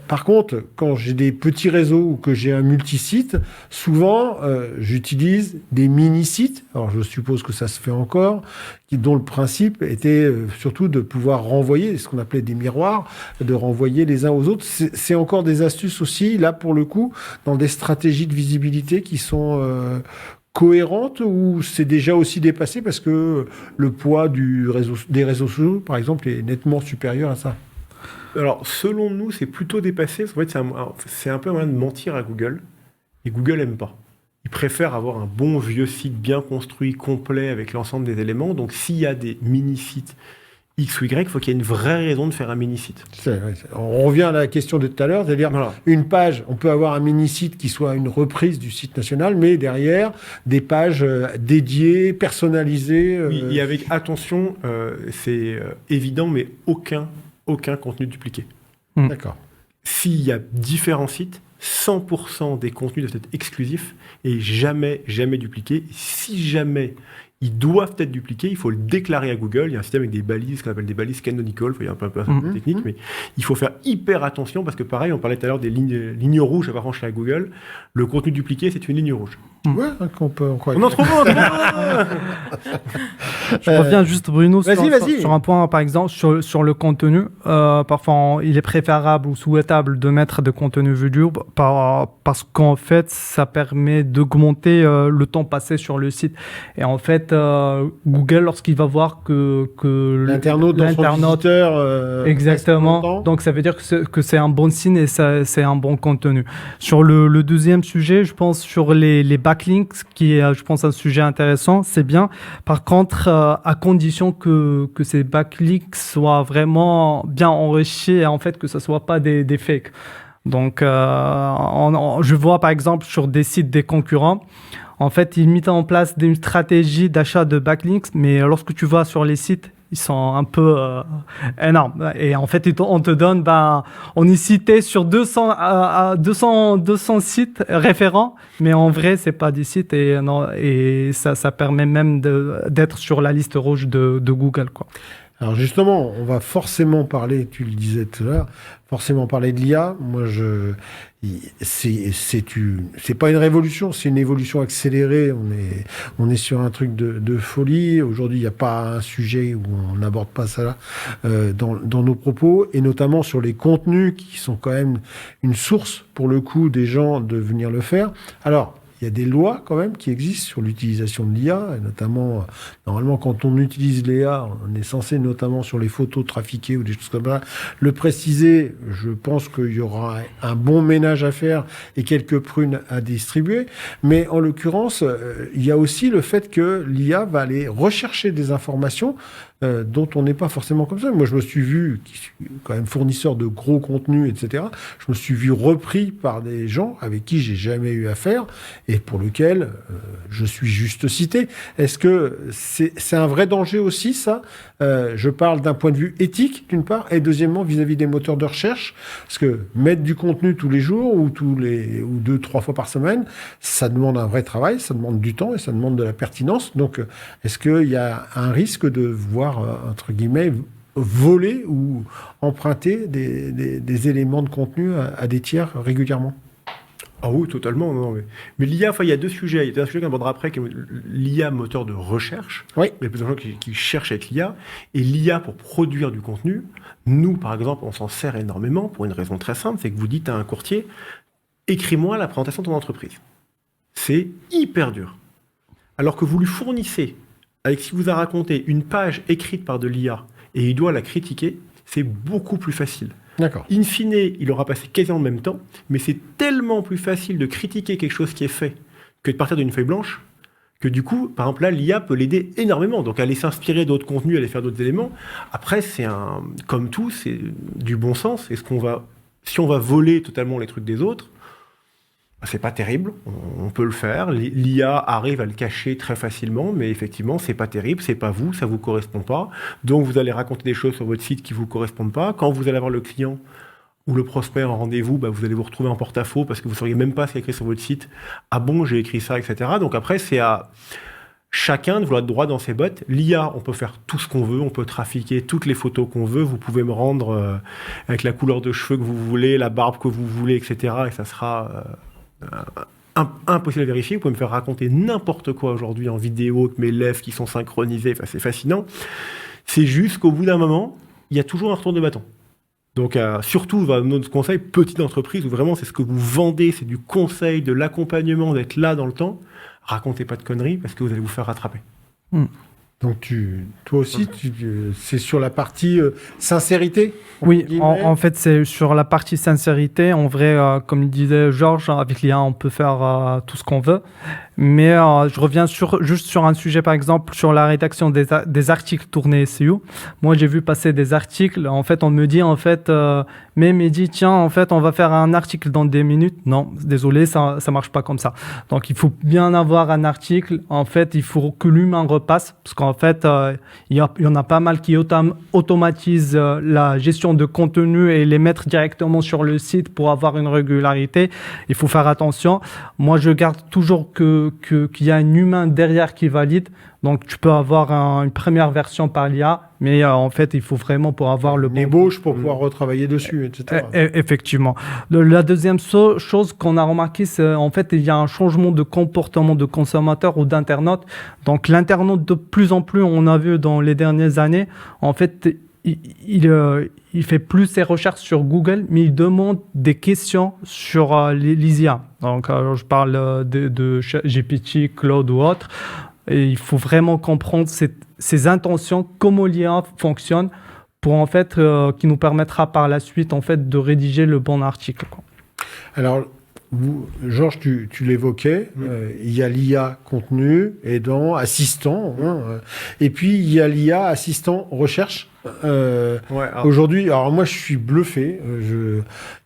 Par contre, quand j'ai des petits réseaux ou que j'ai un multisite, souvent, j'utilise des mini-sites. Alors, je suppose que ça se fait encore, dont le principe était surtout de pouvoir renvoyer, ce qu'on appelait des miroirs, de renvoyer les uns aux autres. C'est encore des astuces aussi, là, pour le coup, dans des stratégies de visibilité qui sont cohérentes, ou c'est déjà aussi dépassé parce que le poids des réseaux sociaux, par exemple, est nettement supérieur à ça? Alors, selon nous, c'est plutôt dépassé. En fait, c'est un peu un moyen de mentir à Google. Et Google n'aime pas. Ils préfèrent avoir un bon vieux site bien construit, complet, avec l'ensemble des éléments. Donc, s'il y a des mini-sites X ou Y, il faut qu'il y ait une vraie raison de faire un mini-site. On revient à la question de tout à l'heure, c'est-à-dire une page, on peut avoir un mini-site qui soit une reprise du site national, mais derrière, des pages dédiées, personnalisées. Oui, et avec attention, c'est évident, mais aucun contenu dupliqué. D'accord. S'il y a différents sites, 100% des contenus doivent être exclusifs et jamais dupliqués. Si jamais ils doivent être dupliqués, il faut le déclarer à Google. Il y a un système avec des balises qu'on appelle des balises canonical. Il y a un peu technique, mais il faut faire hyper attention parce que pareil, on parlait tout à l'heure des lignes rouges à franchir à Google. Le contenu dupliqué, c'est une ligne rouge. Ouais, on en trouve Je reviens juste, Bruno, vas-y. sur un point, par exemple, sur le contenu. Parfois, il est préférable ou souhaitable de mettre des contenus vidéo parce qu'en fait, ça permet d'augmenter le temps passé sur le site. Et en fait, Google, lorsqu'il va voir que l'internaute dans son visiteur exactement, donc ça veut dire que c'est un bon signe et c'est un bon contenu. Sur le deuxième sujet, je pense sur les backlinks, qui est, je pense, un sujet intéressant, c'est bien. Par contre, à condition que ces backlinks soient vraiment bien enrichis et en fait que ce soit pas des fakes. Donc, je vois par exemple sur des sites des concurrents, en fait, ils mettent en place des stratégies d'achat de backlinks, mais lorsque tu vas sur les sites, ils sont un peu énormes. Et en fait, on te donne, on est cité sur 200 sites référents, mais en vrai, c'est pas des sites et ça permet même d'être sur la liste rouge de Google, quoi. Alors justement, on va forcément parler, tu le disais tout à l'heure, forcément parler de l'IA. Moi, c'est pas une révolution, c'est une évolution accélérée. On est sur un truc de folie. Aujourd'hui, il n'y a pas un sujet où on n'aborde pas ça dans nos propos, et notamment sur les contenus qui sont quand même une source pour le coup des gens de venir le faire. Alors, il y a des lois quand même qui existent sur l'utilisation de l'IA, et notamment, normalement, quand on utilise l'IA, on est censé, notamment sur les photos trafiquées ou des choses comme ça, le préciser. Je pense qu'il y aura un bon ménage à faire et quelques prunes à distribuer. Mais en l'occurrence, il y a aussi le fait que l'IA va aller rechercher des informations dont on n'est pas forcément comme ça. Moi, je me suis vu, qui suis quand même fournisseur de gros contenus, etc., je me suis vu repris par des gens avec qui j'ai jamais eu affaire et pour lequel je suis juste cité. Est-ce que c'est un vrai danger aussi, ça? Je parle d'un point de vue éthique, d'une part, et deuxièmement, vis-à-vis des moteurs de recherche, parce que mettre du contenu tous les jours ou 2-3 fois par semaine, ça demande un vrai travail, ça demande du temps et ça demande de la pertinence. Donc, est-ce qu'il y a un risque de voir entre guillemets, voler ou emprunter des éléments de contenu à des tiers régulièrement? Ah oui, totalement. Non, mais l'IA, il y a deux sujets. Il y a un sujet qu'on abordera après, qui est l'IA moteur de recherche. Oui. Il y a plusieurs gens qui cherchent avec l'IA. Et l'IA pour produire du contenu, nous, par exemple, on s'en sert énormément pour une raison très simple, c'est que vous dites à un courtier, écris-moi la présentation de ton entreprise. C'est hyper dur. Alors que vous lui fournissez, avec ce qu'il vous a raconté, une page écrite par de l'IA, et il doit la critiquer, c'est beaucoup plus facile. D'accord. In fine, il aura passé quasiment le même temps, mais c'est tellement plus facile de critiquer quelque chose qui est fait que de partir d'une feuille blanche, que du coup, par exemple, là, l'IA peut l'aider énormément. Donc, aller s'inspirer d'autres contenus, aller faire d'autres éléments. Après, comme tout, c'est du bon sens. Si on va voler totalement les trucs des autres, c'est pas terrible, on peut le faire. L'IA arrive à le cacher très facilement, mais effectivement, c'est pas terrible, c'est pas vous, ça vous correspond pas. Donc, vous allez raconter des choses sur votre site qui vous correspondent pas. Quand vous allez avoir le client ou le prospect en rendez-vous, vous allez vous retrouver en porte-à-faux parce que vous ne sauriez même pas ce qu'il y a écrit sur votre site. Ah bon, j'ai écrit ça, etc. Donc après, c'est à chacun de vouloir être droit dans ses bottes. L'IA, on peut faire tout ce qu'on veut, on peut trafiquer toutes les photos qu'on veut. Vous pouvez me rendre avec la couleur de cheveux que vous voulez, la barbe que vous voulez, etc. Et ça sera impossible à vérifier. Vous pouvez me faire raconter n'importe quoi aujourd'hui en vidéo avec mes lèvres qui sont synchronisées. Enfin, c'est fascinant. C'est juste qu'au bout d'un moment, il y a toujours un retour de bâton. Donc, surtout, notre conseil, petite entreprise, où vraiment c'est ce que vous vendez, c'est du conseil, de l'accompagnement, d'être là dans le temps. Racontez pas de conneries parce que vous allez vous faire rattraper. Donc, toi aussi, c'est sur la partie sincérité? Oui, en fait, c'est sur la partie sincérité. En vrai, comme disait Georges, avec l'IA, on peut faire tout ce qu'on veut. Mais je reviens juste sur un sujet, par exemple, sur la rédaction des articles tournés SEO. Moi, j'ai vu passer des articles. En fait, on me dit, mais Mehdi, tiens, en fait, on va faire un article dans 10 minutes. Non, désolé, ça marche pas comme ça. Donc, il faut bien avoir un article. En fait, il faut que l'humain repasse, parce qu'en fait, il y en a pas mal qui automatisent la gestion de contenu et les mettre directement sur le site pour avoir une régularité. Il faut faire attention. Moi, je garde toujours qu'il y a un humain derrière qui valide. Donc, tu peux avoir une première version par l'IA, mais en fait, il faut vraiment pour avoir le bon... ébauche pour pouvoir retravailler dessus, etc. Effectivement. La deuxième chose qu'on a remarqué, c'est en fait, il y a un changement de comportement de consommateur ou d'internaute. Donc, l'internaute, de plus en plus, on a vu dans les dernières années, en fait, il fait plus ses recherches sur Google, mais il demande des questions sur les IA. Donc, je parle de GPT, Claude ou autre. Et il faut vraiment comprendre ses intentions, comment l'IA fonctionne, pour en fait, qui nous permettra par la suite en fait de rédiger le bon article, quoi. Alors, Georges, tu l'évoquais, il y a l'IA contenu, aidant, assistant, et puis il y a l'IA assistant recherche. Aujourd'hui, alors moi je suis bluffé.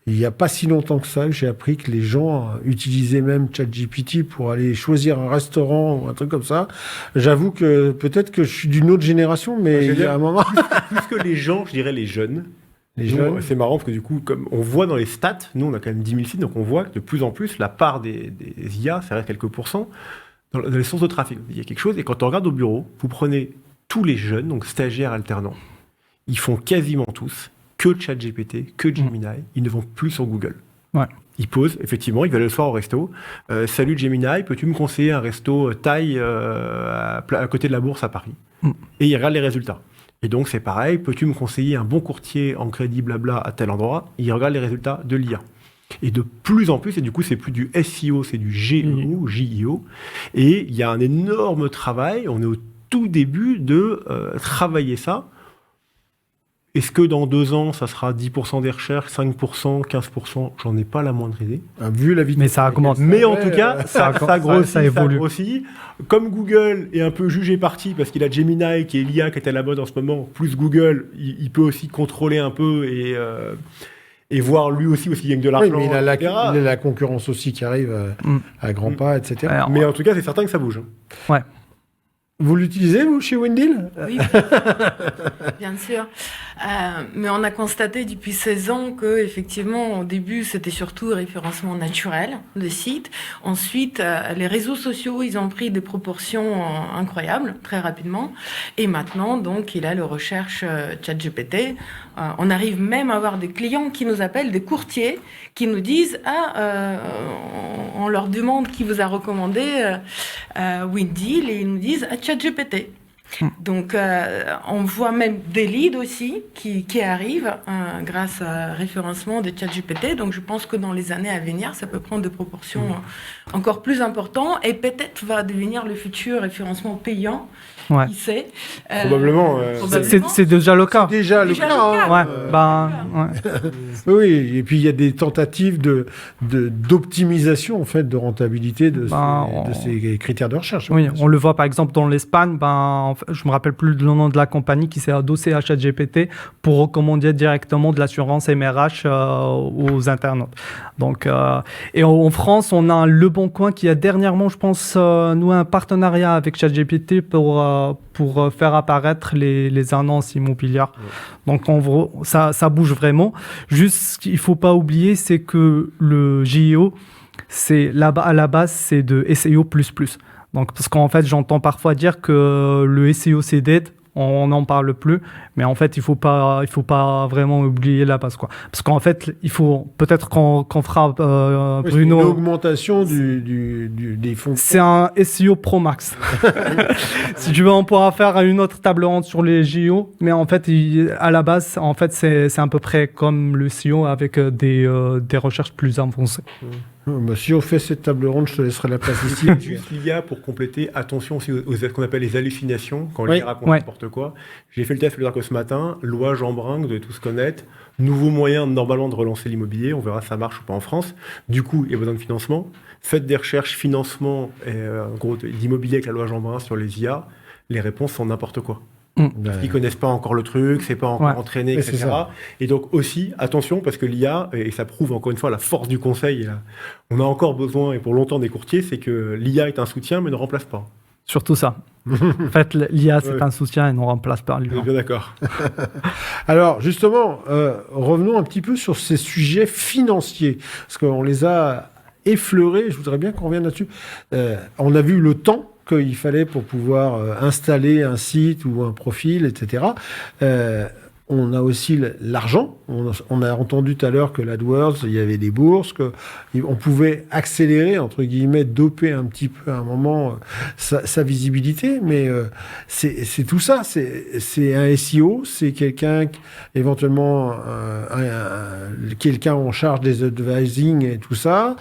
Il n'y a pas si longtemps que ça que j'ai appris que les gens utilisaient même ChatGPT pour aller choisir un restaurant ou un truc comme ça. J'avoue que peut-être que je suis d'une autre génération, mais il y a un moment... Plus que les gens, je dirais les jeunes. C'est marrant parce que du coup, comme on voit dans les stats, nous on a quand même 10 000 sites, donc on voit que de plus en plus, la part des IA, ça reste quelques pourcents, dans les sources de trafic. Il y a quelque chose, et quand on regarde au bureau, vous prenez tous les jeunes, donc stagiaires, alternants, ils font quasiment tous que ChatGPT, que Gemini, ils ne vont plus sur Google. Ouais. Ils posent, effectivement, ils veulent le soir au resto. Salut Gemini, peux-tu me conseiller un resto Thaï à côté de la Bourse à Paris ? Et ils regardent les résultats. Et donc c'est pareil, peux-tu me conseiller un bon courtier en crédit blabla à tel endroit ? Ils regardent les résultats de l'IA. Et de plus en plus, et du coup c'est plus du SEO, c'est du GEO, JIO. Et il y a un énorme travail, on est au tout début de travailler ça. Est-ce que dans 2 ans, ça sera 10% des recherches, 5%, 15%? J'en ai pas la moindre idée. Vu la vitesse. Mais ça augmente. Mais en tout cas, ça grossit, ça évolue. Ça grossit. Comme Google est un peu jugé parti parce qu'il a Gemini, qui est l'IA qui est à la mode en ce moment, plus Google, il peut aussi contrôler un peu et voir lui aussi s'il gagne de l'argent. Oui, mais il a la concurrence aussi qui arrive à grands pas, etc. Alors, mais en tout cas, c'est certain que ça bouge. Ouais. Vous l'utilisez, vous, chez Wendil ? Oui, bien sûr. Mais on a constaté depuis 16 ans que, effectivement, au début, c'était surtout référencement naturel de sites. Ensuite, les réseaux sociaux, ils ont pris des proportions incroyables, très rapidement. Et maintenant, donc, il y a le recherche ChatGPT. On arrive même à avoir des clients qui nous appellent, des courtiers, qui nous disent on leur demande qui vous a recommandé Wendil, et ils nous disent ChatGPT. Donc, on voit même des leads aussi qui arrivent grâce à référencement de ChatGPT. Donc, je pense que dans les années à venir, ça peut prendre des proportions encore plus importantes et peut-être va devenir le futur référencement payant. Ouais. Qui sait Probablement. C'est déjà le cas. C'est déjà le cas. Oui, et puis il y a des tentatives d'optimisation en fait, de rentabilité de ces critères de recherche. Oui, on le voit par exemple dans l'Espagne. Je me rappelle plus le nom de la compagnie qui s'est adossée à ChatGPT pour recommander directement de l'assurance MRH aux internautes. Donc, et en France, on a Le Bon Coin qui a dernièrement, je pense, noué un partenariat avec ChatGPT pour faire apparaître les annonces immobilières. Donc, ça bouge vraiment. Juste, ce qu'il ne faut pas oublier, c'est que le JEO, à la base, c'est de SEO++. Donc, parce qu'en fait, j'entends parfois dire que le SEO, c'est dead. On n'en parle plus, mais en fait, il faut pas vraiment oublier la base, quoi. Parce qu'en fait, il faut peut-être qu'on fera Bruno. C'est une augmentation des fonds. C'est un SEO Pro Max. Si tu veux, on pourra faire une autre table ronde sur les JO, mais en fait, à la base, en fait, c'est à peu près comme le SEO avec des recherches plus avancées. Si on fait cette table ronde, je te laisserai la place ici. Juste l'IA pour compléter, attention aussi aux ce qu'on appelle les hallucinations, quand Oui. l'IA raconte n'importe quoi. J'ai fait le test le ce matin, loi Jeanbrun, vous devez tous connaître, nouveau moyen normalement de relancer l'immobilier, on verra si ça marche ou pas en France. Du coup, il y a besoin de financement. Faites des recherches financement en gros, d'immobilier avec la loi Jeanbrun sur les IA, les réponses sont n'importe quoi. Parce qu'ils connaissent pas encore le truc, c'est pas encore entraîné, etc. Et donc aussi, attention, parce que l'IA, et ça prouve encore une fois la force du conseil, et là, on a encore besoin, et pour longtemps des courtiers, c'est que l'IA est un soutien, mais ne remplace pas. Surtout ça. En fait, l'IA, c'est un soutien et ne remplace pas l'humain. On est bien d'accord. Alors, justement, revenons un petit peu sur ces sujets financiers, parce qu'on les a effleurés, je voudrais bien qu'on revienne là-dessus. On a vu le temps qu'il fallait pour pouvoir installer un site ou un profil, etc. On a aussi l'argent. On a entendu tout à l'heure que l'AdWords, il y avait des bourses, qu'on pouvait accélérer, entre guillemets, doper un petit peu à un moment sa visibilité. Mais c'est tout ça. C'est un SEO, c'est quelqu'un, éventuellement, quelqu'un en charge des advising et tout ça.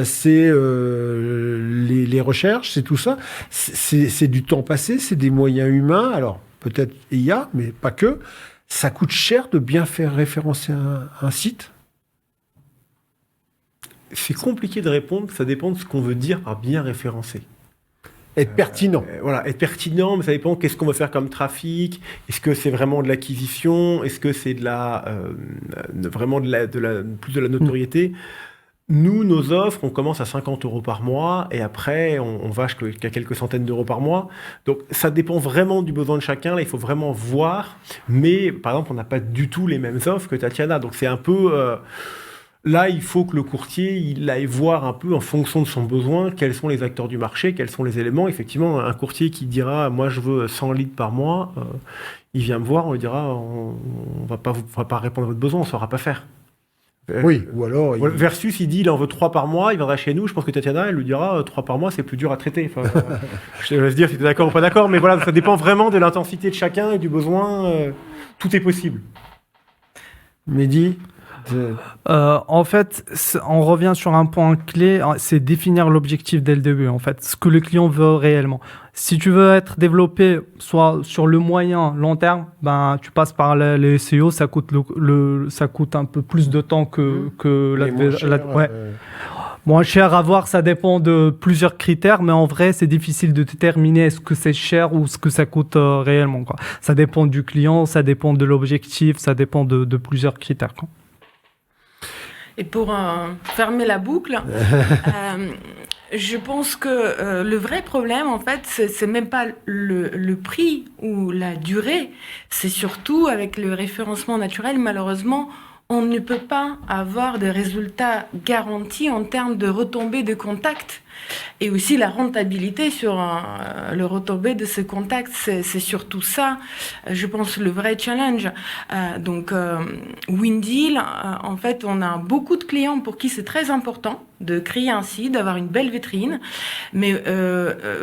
C'est les recherches, c'est tout ça. C'est du temps passé, c'est des moyens humains. Alors, peut-être IA, mais pas que. Ça coûte cher de bien faire référencer un site? C'est compliqué de répondre, ça dépend de ce qu'on veut dire par bien référencé. Être pertinent. Voilà, être pertinent, mais ça dépend qu'est-ce qu'on va faire comme trafic. Est-ce que c'est vraiment de l'acquisition? Est-ce que c'est vraiment plus de la notoriété? Nous, nos offres, on commence à 50 € par mois et après, on va jusqu'à quelques centaines d'euros par mois. Donc, ça dépend vraiment du besoin de chacun. Là, il faut vraiment voir. Mais, par exemple, on n'a pas du tout les mêmes offres que Tatiana. Donc, c'est un peu... là, il faut que le courtier, il aille voir un peu en fonction de son besoin, quels sont les acteurs du marché, quels sont les éléments. Effectivement, un courtier qui dira « moi, je veux 100 leads par mois », il vient me voir, on lui dira « on va pas répondre à votre besoin, on ne saura pas faire ». Oui, ou alors... Versus, il dit il en veut 3 par mois, il viendra chez nous. Je pense que Tatiana, elle lui dira 3 par mois, c'est plus dur à traiter. Enfin, je te laisse dire si tu es d'accord ou pas d'accord, mais voilà, ça dépend vraiment de l'intensité de chacun et du besoin. Tout est possible. Mehdi En fait, on revient sur un point clé, c'est définir l'objectif dès le début, en fait, ce que le client veut réellement. Si tu veux être développé soit sur le moyen, long terme, ben, tu passes par les SEO, ça coûte, ça coûte un peu plus de temps que moins cher à voir, ça dépend de plusieurs critères, mais en vrai, c'est difficile de déterminer est-ce que c'est cher ou ce que ça coûte réellement, quoi. Ça dépend du client, ça dépend de l'objectif, ça dépend de plusieurs critères, quoi. Et pour fermer la boucle, je pense que le vrai problème, en fait, c'est même pas le prix ou la durée, c'est surtout avec le référencement naturel, malheureusement, on ne peut pas avoir de résultats garantis en termes de retombées de contacts. Et aussi la rentabilité sur le retombée de ce contact, c'est surtout ça, je pense, le vrai challenge. Donc, Windeal, en fait, on a beaucoup de clients pour qui c'est très important de créer un site, d'avoir une belle vitrine. Mais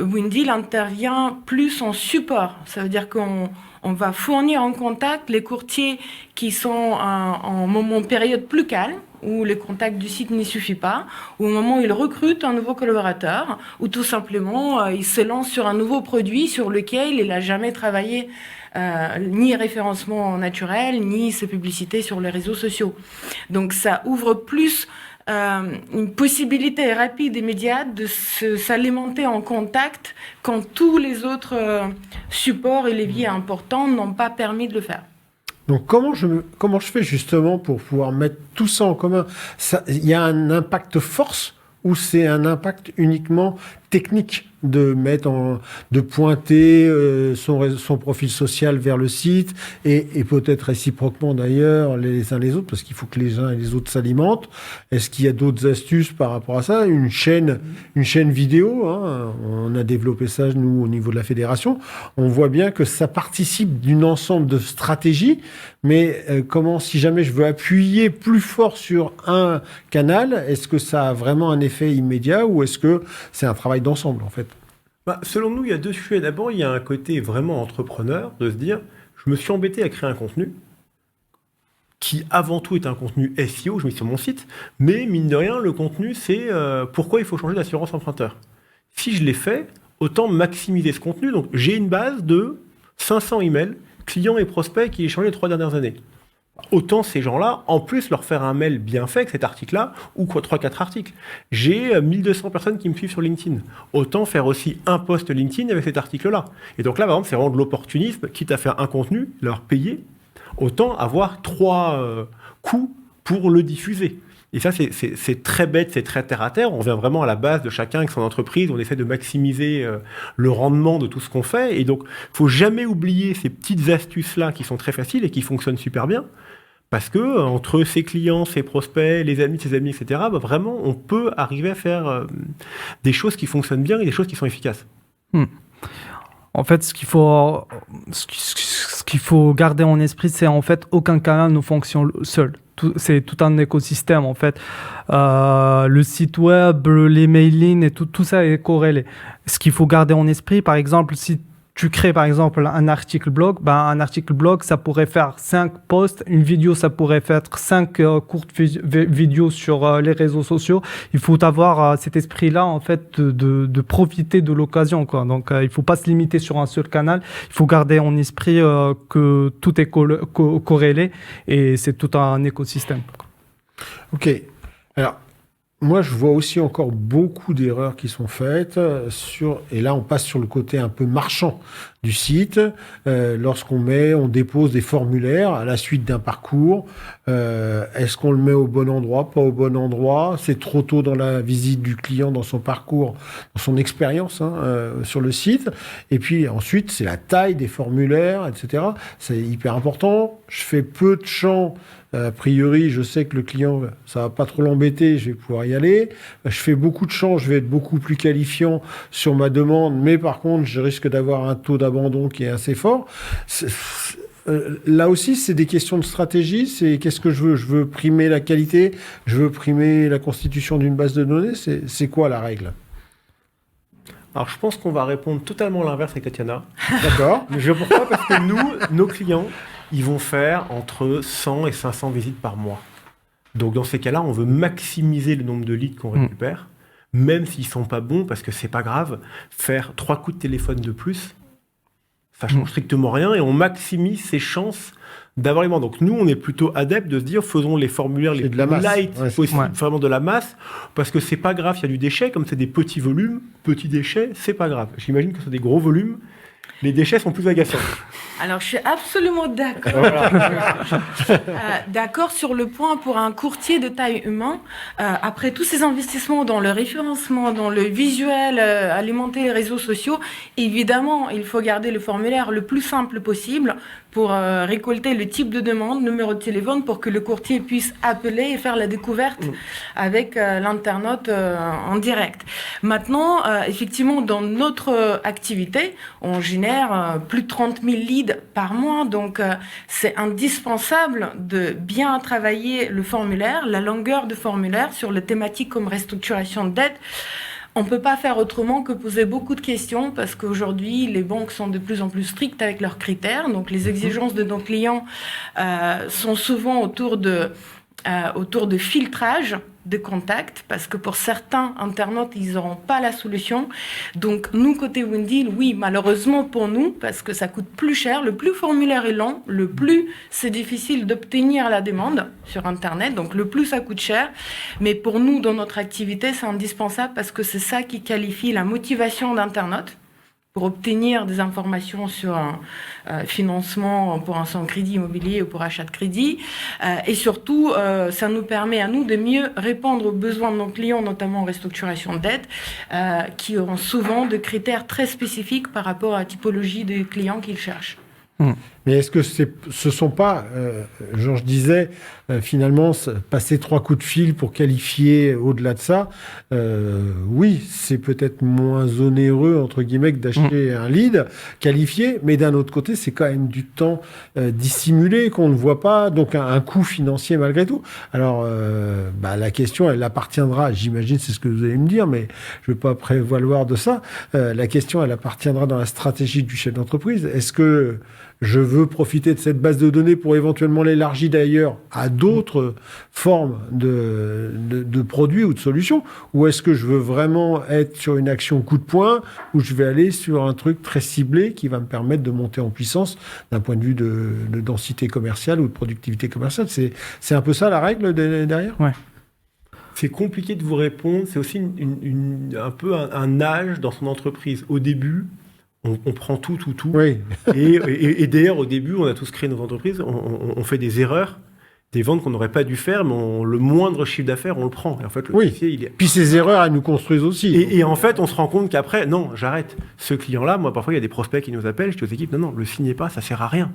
Windeal intervient plus en support. Ça veut dire qu'on va fournir en contact les courtiers qui sont en période plus calme, où le contact du site n'y suffit pas, ou au moment où il recrute un nouveau collaborateur, ou tout simplement il se lance sur un nouveau produit sur lequel il n'a jamais travaillé ni référencement naturel, ni ses publicités sur les réseaux sociaux. Donc ça ouvre plus une possibilité rapide et immédiate de s'alimenter en contact quand tous les autres supports et leviers importants n'ont pas permis de le faire. Donc comment je fais justement pour pouvoir mettre tout ça en commun? Il y a un impact force ou c'est un impact uniquement technique de pointer son profil social vers le site et peut-être réciproquement d'ailleurs les uns les autres parce qu'il faut que les uns et les autres s'alimentent. Est-ce qu'il y a d'autres astuces par rapport à ça? Une chaîne vidéo, hein, on a développé ça nous au niveau de la fédération. On voit bien que ça participe d'un ensemble de stratégies, mais comment, si jamais je veux appuyer plus fort sur un canal, est-ce que ça a vraiment un effet immédiat ou est-ce que c'est un travail d'ensemble en fait? Selon nous, il y a deux sujets. D'abord, il y a un côté vraiment entrepreneur de se dire, je me suis embêté à créer un contenu qui avant tout est un contenu SEO, je mets sur mon site, mais mine de rien, le contenu, c'est pourquoi il faut changer d'assurance emprunteur. Si je l'ai fait, autant maximiser ce contenu. Donc, j'ai une base de 500 emails, clients et prospects qui échangent les 3 dernières années. Autant ces gens-là, en plus, leur faire un mail bien fait avec cet article-là, ou 3-4 articles. J'ai 1200 personnes qui me suivent sur LinkedIn. Autant faire aussi un post LinkedIn avec cet article-là. Et donc là, par exemple, c'est vraiment de l'opportunisme, quitte à faire un contenu, leur payer, autant avoir 3 coûts pour le diffuser. Et ça, c'est très bête, c'est très terre-à-terre. On vient vraiment à la base de chacun avec son entreprise. On essaie de maximiser le rendement de tout ce qu'on fait. Et donc, il ne faut jamais oublier ces petites astuces-là qui sont très faciles et qui fonctionnent super bien. Parce que entre ses clients, ses prospects, les amis de ses amis, etc., vraiment, on peut arriver à faire des choses qui fonctionnent bien et des choses qui sont efficaces. En fait, ce qu'il faut garder en esprit, c'est en fait aucun canal ne fonctionne seul. C'est tout un écosystème en fait. Le site web, les mailings et tout ça est corrélé. Ce qu'il faut garder en esprit, par exemple, si tu crées par exemple un article blog, un article blog, ça pourrait faire 5 posts, une vidéo, ça pourrait faire 5 courtes vidéos sur les réseaux sociaux. Il faut avoir cet esprit-là en fait de profiter de l'occasion, quoi. Donc il faut pas se limiter sur un seul canal. Il faut garder en esprit que tout est corrélé et c'est tout un écosystème. Ok. Alors, moi, je vois aussi encore beaucoup d'erreurs qui sont faites et là, on passe sur le côté un peu marchand du site. On dépose des formulaires à la suite d'un parcours. Est-ce qu'on le met au bon endroit, pas au bon endroit? C'est trop tôt dans la visite du client, dans son parcours, dans son expérience sur le site. Et puis ensuite, c'est la taille des formulaires, etc. C'est hyper important. Je fais peu de champs. A priori, je sais que le client, ça va pas trop l'embêter, je vais pouvoir y aller. Je fais beaucoup de champs, je vais être beaucoup plus qualifiant sur ma demande, mais par contre, je risque d'avoir un taux d'abandon qui est assez fort. Là aussi, c'est des questions de stratégie. C'est qu'est-ce que je veux? Je veux primer la qualité, je veux primer la constitution d'une base de données. C'est quoi la règle? Alors, je pense qu'on va répondre totalement l'inverse avec Tatiana. D'accord. Mais pourquoi? Parce que nous, nos clients, ils vont faire entre 100 et 500 visites par mois. Donc, dans ces cas-là, on veut maximiser le nombre de leads qu'on récupère, même s'ils ne sont pas bons, parce que c'est pas grave. Faire 3 coups de téléphone de plus, ça change strictement rien et on maximise ses chances d'avoir les ventes. Donc, nous, on est plutôt adeptes de se dire, faisons les formulaires les plus light possible, vraiment de la masse, parce que c'est pas grave, il y a du déchet, comme c'est des petits volumes, petits déchets, c'est pas grave. J'imagine que c'est des gros volumes, les déchets sont plus agaçants. Alors, je suis absolument d'accord. D'accord sur le point pour un courtier de taille humaine. Après tous ces investissements dans le référencement, dans le visuel, alimenter les réseaux sociaux, évidemment, il faut garder le formulaire le plus simple possible pour récolter le type de demande, numéro de téléphone, pour que le courtier puisse appeler et faire la découverte avec l'internaute en direct. Maintenant, effectivement, dans notre activité, on génère plus de 30 000 leads par mois, donc c'est indispensable de bien travailler le formulaire, la longueur de formulaire sur les thématiques comme restructuration de dette. On ne peut pas faire autrement que poser beaucoup de questions parce qu'aujourd'hui, les banques sont de plus en plus strictes avec leurs critères. Donc, les exigences de nos clients sont souvent autour de filtrage de contacts parce que pour certains internautes, ils n'auront pas la solution. Donc, nous, côté Windeal, oui, malheureusement pour nous, parce que ça coûte plus cher, le plus formulaire est long, le plus c'est difficile d'obtenir la demande sur Internet, donc le plus ça coûte cher. Mais pour nous, dans notre activité, c'est indispensable parce que c'est ça qui qualifie la motivation d'internaute pour obtenir des informations sur un financement pour un sans crédit immobilier ou pour achat de crédit. Et surtout, ça nous permet à nous de mieux répondre aux besoins de nos clients, notamment en restructuration de dette, qui auront souvent des critères très spécifiques par rapport à la typologie des clients qu'ils cherchent. Mais est-ce que ce sont pas, genre je disais, finalement, passer 3 coups de fil pour qualifier au-delà de ça, oui, c'est peut-être moins onéreux, entre guillemets, que d'acheter un lead qualifié, mais d'un autre côté, c'est quand même du temps dissimulé qu'on ne voit pas, donc un coût financier malgré tout. Alors, la question, elle appartiendra, j'imagine, c'est ce que vous allez me dire, mais je ne veux pas prévaloir de ça. La question, elle appartiendra dans la stratégie du chef d'entreprise. Est-ce que je veux profiter de cette base de données pour éventuellement l'élargir d'ailleurs à d'autres formes de produits ou de solutions? Ou est-ce que je veux vraiment être sur une action coup de poing, où je vais aller sur un truc très ciblé qui va me permettre de monter en puissance d'un point de vue de densité commerciale ou de productivité commerciale? C'est un peu ça la règle derrière? Ouais. C'est compliqué de vous répondre. C'est aussi un peu un âge dans son entreprise. Au début, on prend tout. Oui. Et d'ailleurs, au début, on a tous créé nos entreprises. On fait des erreurs, des ventes qu'on n'aurait pas dû faire, mais le moindre chiffre d'affaires, on le prend. Et en fait, le dossier, il est... Puis ces erreurs, elles nous construisent aussi. Et en fait, on se rend compte qu'après, non, j'arrête. Ce client-là, moi, parfois, il y a des prospects qui nous appellent. Je dis aux équipes, non, le signez pas, ça sert à rien.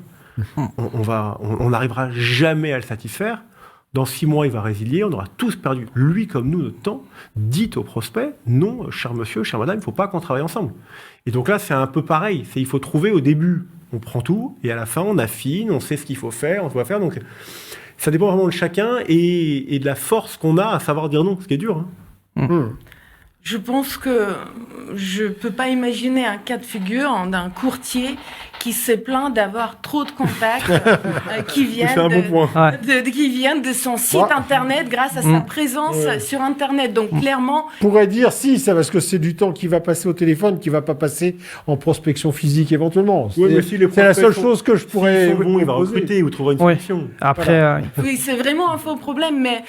On n'arrivera jamais à le satisfaire. Dans 6 mois, il va résilier, on aura tous perdu, lui comme nous, notre temps. Dites au prospect, non, cher monsieur, chère madame, il ne faut pas qu'on travaille ensemble. Et donc là, c'est un peu pareil. Il faut trouver au début, on prend tout, et à la fin, on affine, on sait ce qu'il faut faire, on doit faire. Donc ça dépend vraiment de chacun et de la force qu'on a à savoir dire non, ce qui est dur. Je pense que je ne peux pas imaginer un cas de figure d'un courtier qui se plaint d'avoir trop de contacts qui viennent de son site internet grâce à sa présence sur internet. Donc clairement, on pourrait dire si, ça parce que c'est du temps qui va passer au téléphone, qui va pas passer en prospection physique éventuellement. C'est la seule chose que je pourrais. Il va recruter ou trouver une solution. Après, oui, c'est vraiment un faux problème, mais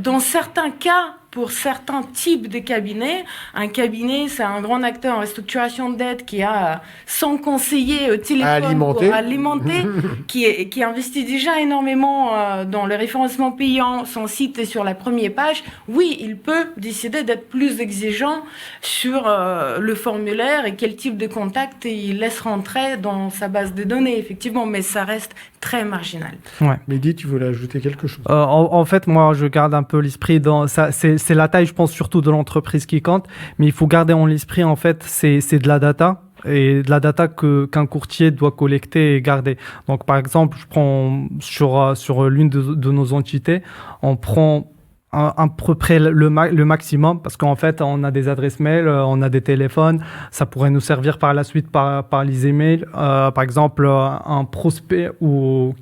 dans certains cas. Pour certains types de cabinets, un cabinet, c'est un grand acteur en restructuration de dette qui a 100 conseillers au téléphone pour alimenter, qui investit déjà énormément dans le référencement payant. Son site est sur la première page. Oui, il peut décider d'être plus exigeant sur le formulaire et quel type de contact il laisse rentrer dans sa base de données, effectivement, mais ça reste très marginal. Ouais. Mehdi, tu voulais ajouter quelque chose? En fait, moi, je garde un peu l'esprit dans ça. C'est la taille, je pense, surtout de l'entreprise qui compte. Mais il faut garder en l'esprit, en fait, c'est de la data. Et de la data qu'un courtier doit collecter et garder. Donc, par exemple, je prends sur l'une de nos entités, on prend à peu près le maximum, parce qu'en fait, on a des adresses mail, on a des téléphones, ça pourrait nous servir par la suite par les emails. Par exemple, un prospect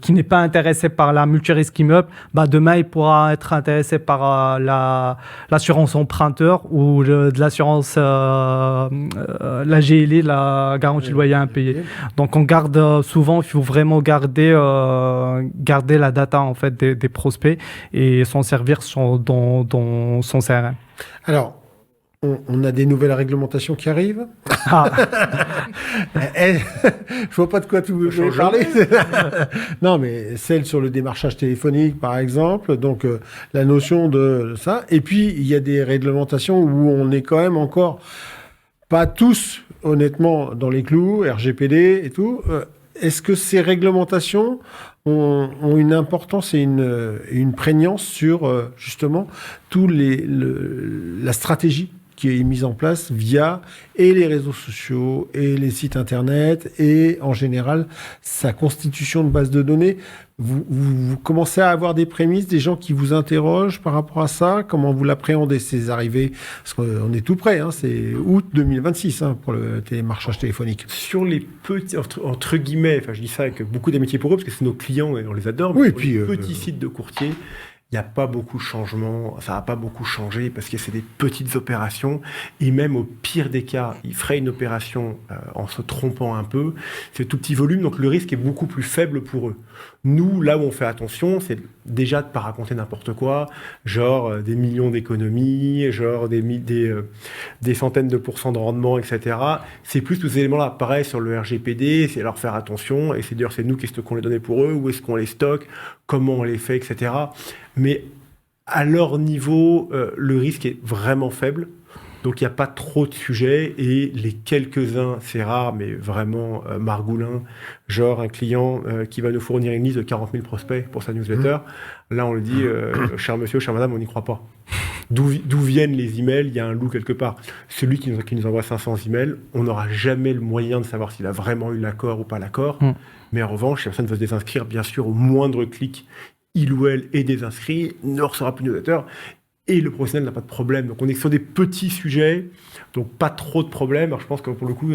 qui n'est pas intéressé par la multirisque immeuble, demain, il pourra être intéressé par l'assurance emprunteur ou de l'assurance, la GLI, la garantie de loyer impayé. Donc, on garde souvent, il faut vraiment garder la data, en fait, des prospects et s'en servir dans son CRM. Alors, on a des nouvelles réglementations qui arrivent. Je vois pas de quoi tu veux parler. Non, mais celle sur le démarchage téléphonique, par exemple. Donc, la notion de ça. Et puis, il y a des réglementations où on est quand même encore pas tous, honnêtement, dans les clous, RGPD et tout. Est-ce que ces réglementations ont une importance et une prégnance sur, justement, la stratégie qui est mise en place via et les réseaux sociaux et les sites internet et, en général, sa constitution de base de données? Vous commencez à avoir des prémices, des gens qui vous interrogent par rapport à ça? Comment vous l'appréhendez, ces arrivées? Parce qu'on est tout près, c'est août 2026 pour le télémarchage téléphonique. Sur les petits, entre guillemets, je dis ça avec beaucoup d'amitié pour eux, parce que c'est nos clients et on les adore, mais oui, puis, les petits sites de courtiers, il n'y a pas beaucoup de changements, ça n'a pas beaucoup changé parce que c'est des petites opérations et même au pire des cas, ils feraient une opération en se trompant un peu. C'est tout petit volume, donc le risque est beaucoup plus faible pour eux. Nous, là où on fait attention, c'est déjà de ne pas raconter n'importe quoi, genre des millions d'économies, genre des centaines de pourcents de rendement, etc. C'est plus tous ces éléments-là. Pareil sur le RGPD, c'est leur faire attention, et c'est d'ailleurs c'est nous qui stockons les données pour eux, où est-ce qu'on les stocke, comment on les fait, etc. Mais à leur niveau, le risque est vraiment faible. Donc il n'y a pas trop de sujets et les quelques-uns, c'est rare, mais vraiment margoulins, genre un client qui va nous fournir une liste de 40 000 prospects pour sa newsletter. Là, on le dit, cher monsieur, chère madame, on n'y croit pas. D'où viennent les emails? Il y a un loup quelque part. Celui qui nous envoie 500 emails, on n'aura jamais le moyen de savoir s'il a vraiment eu l'accord ou pas l'accord. Mais en revanche, si la personne veut se désinscrire, bien sûr, au moindre clic, il ou elle est désinscrit, ne recevra plus de newsletter. Et le professionnel n'a pas de problème. Donc, on est sur des petits sujets, donc pas trop de problèmes. Alors, je pense que pour le coup,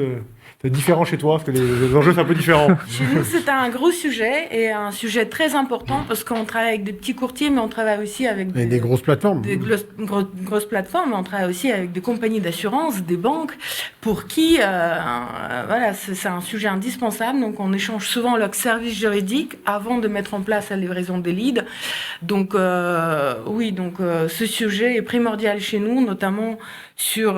C'est différent chez toi, parce que les enjeux sont un peu différents. Chez nous, c'est un gros sujet et un sujet très important parce qu'on travaille avec des petits courtiers, mais on travaille aussi avec des grosses plateformes. Des grosses plateformes, mais on travaille aussi avec des compagnies d'assurance, des banques, pour qui, voilà, c'est un sujet indispensable. Donc, on échange souvent leurs services juridiques avant de mettre en place la livraison des leads. Donc, oui, donc ce sujet est primordial chez nous, notamment sur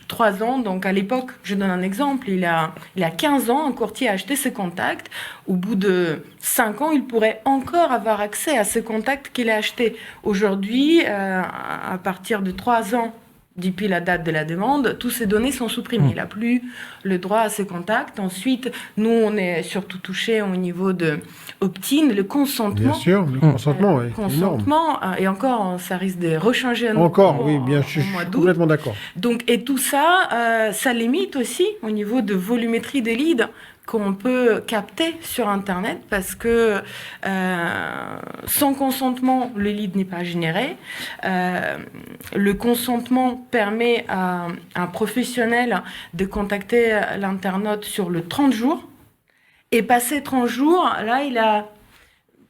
3 ans. Donc, à l'époque, je donne un exemple, il a 15 ans, un courtier a acheté ses contacts. Au bout de 5 ans, il pourrait encore avoir accès à ces contacts qu'il a achetés. Aujourd'hui, à partir de 3 ans, depuis la date de la demande, toutes ces données sont supprimées. Il n'a plus le droit à ses contacts. Ensuite, nous, on est surtout touchés au niveau de opt-in, le consentement. Bien sûr, le consentement, oui. Consentement, et encore, ça risque de rechanger un encore, oui, bien sûr, je suis complètement d'accord. Donc, et tout ça, ça limite aussi au niveau de volumétrie des leads qu'on peut capter sur Internet parce que sans consentement, le lead n'est pas généré. Le consentement permet à un professionnel de contacter l'internaute sur le 30 jours. Et passé 30 jours, là, il a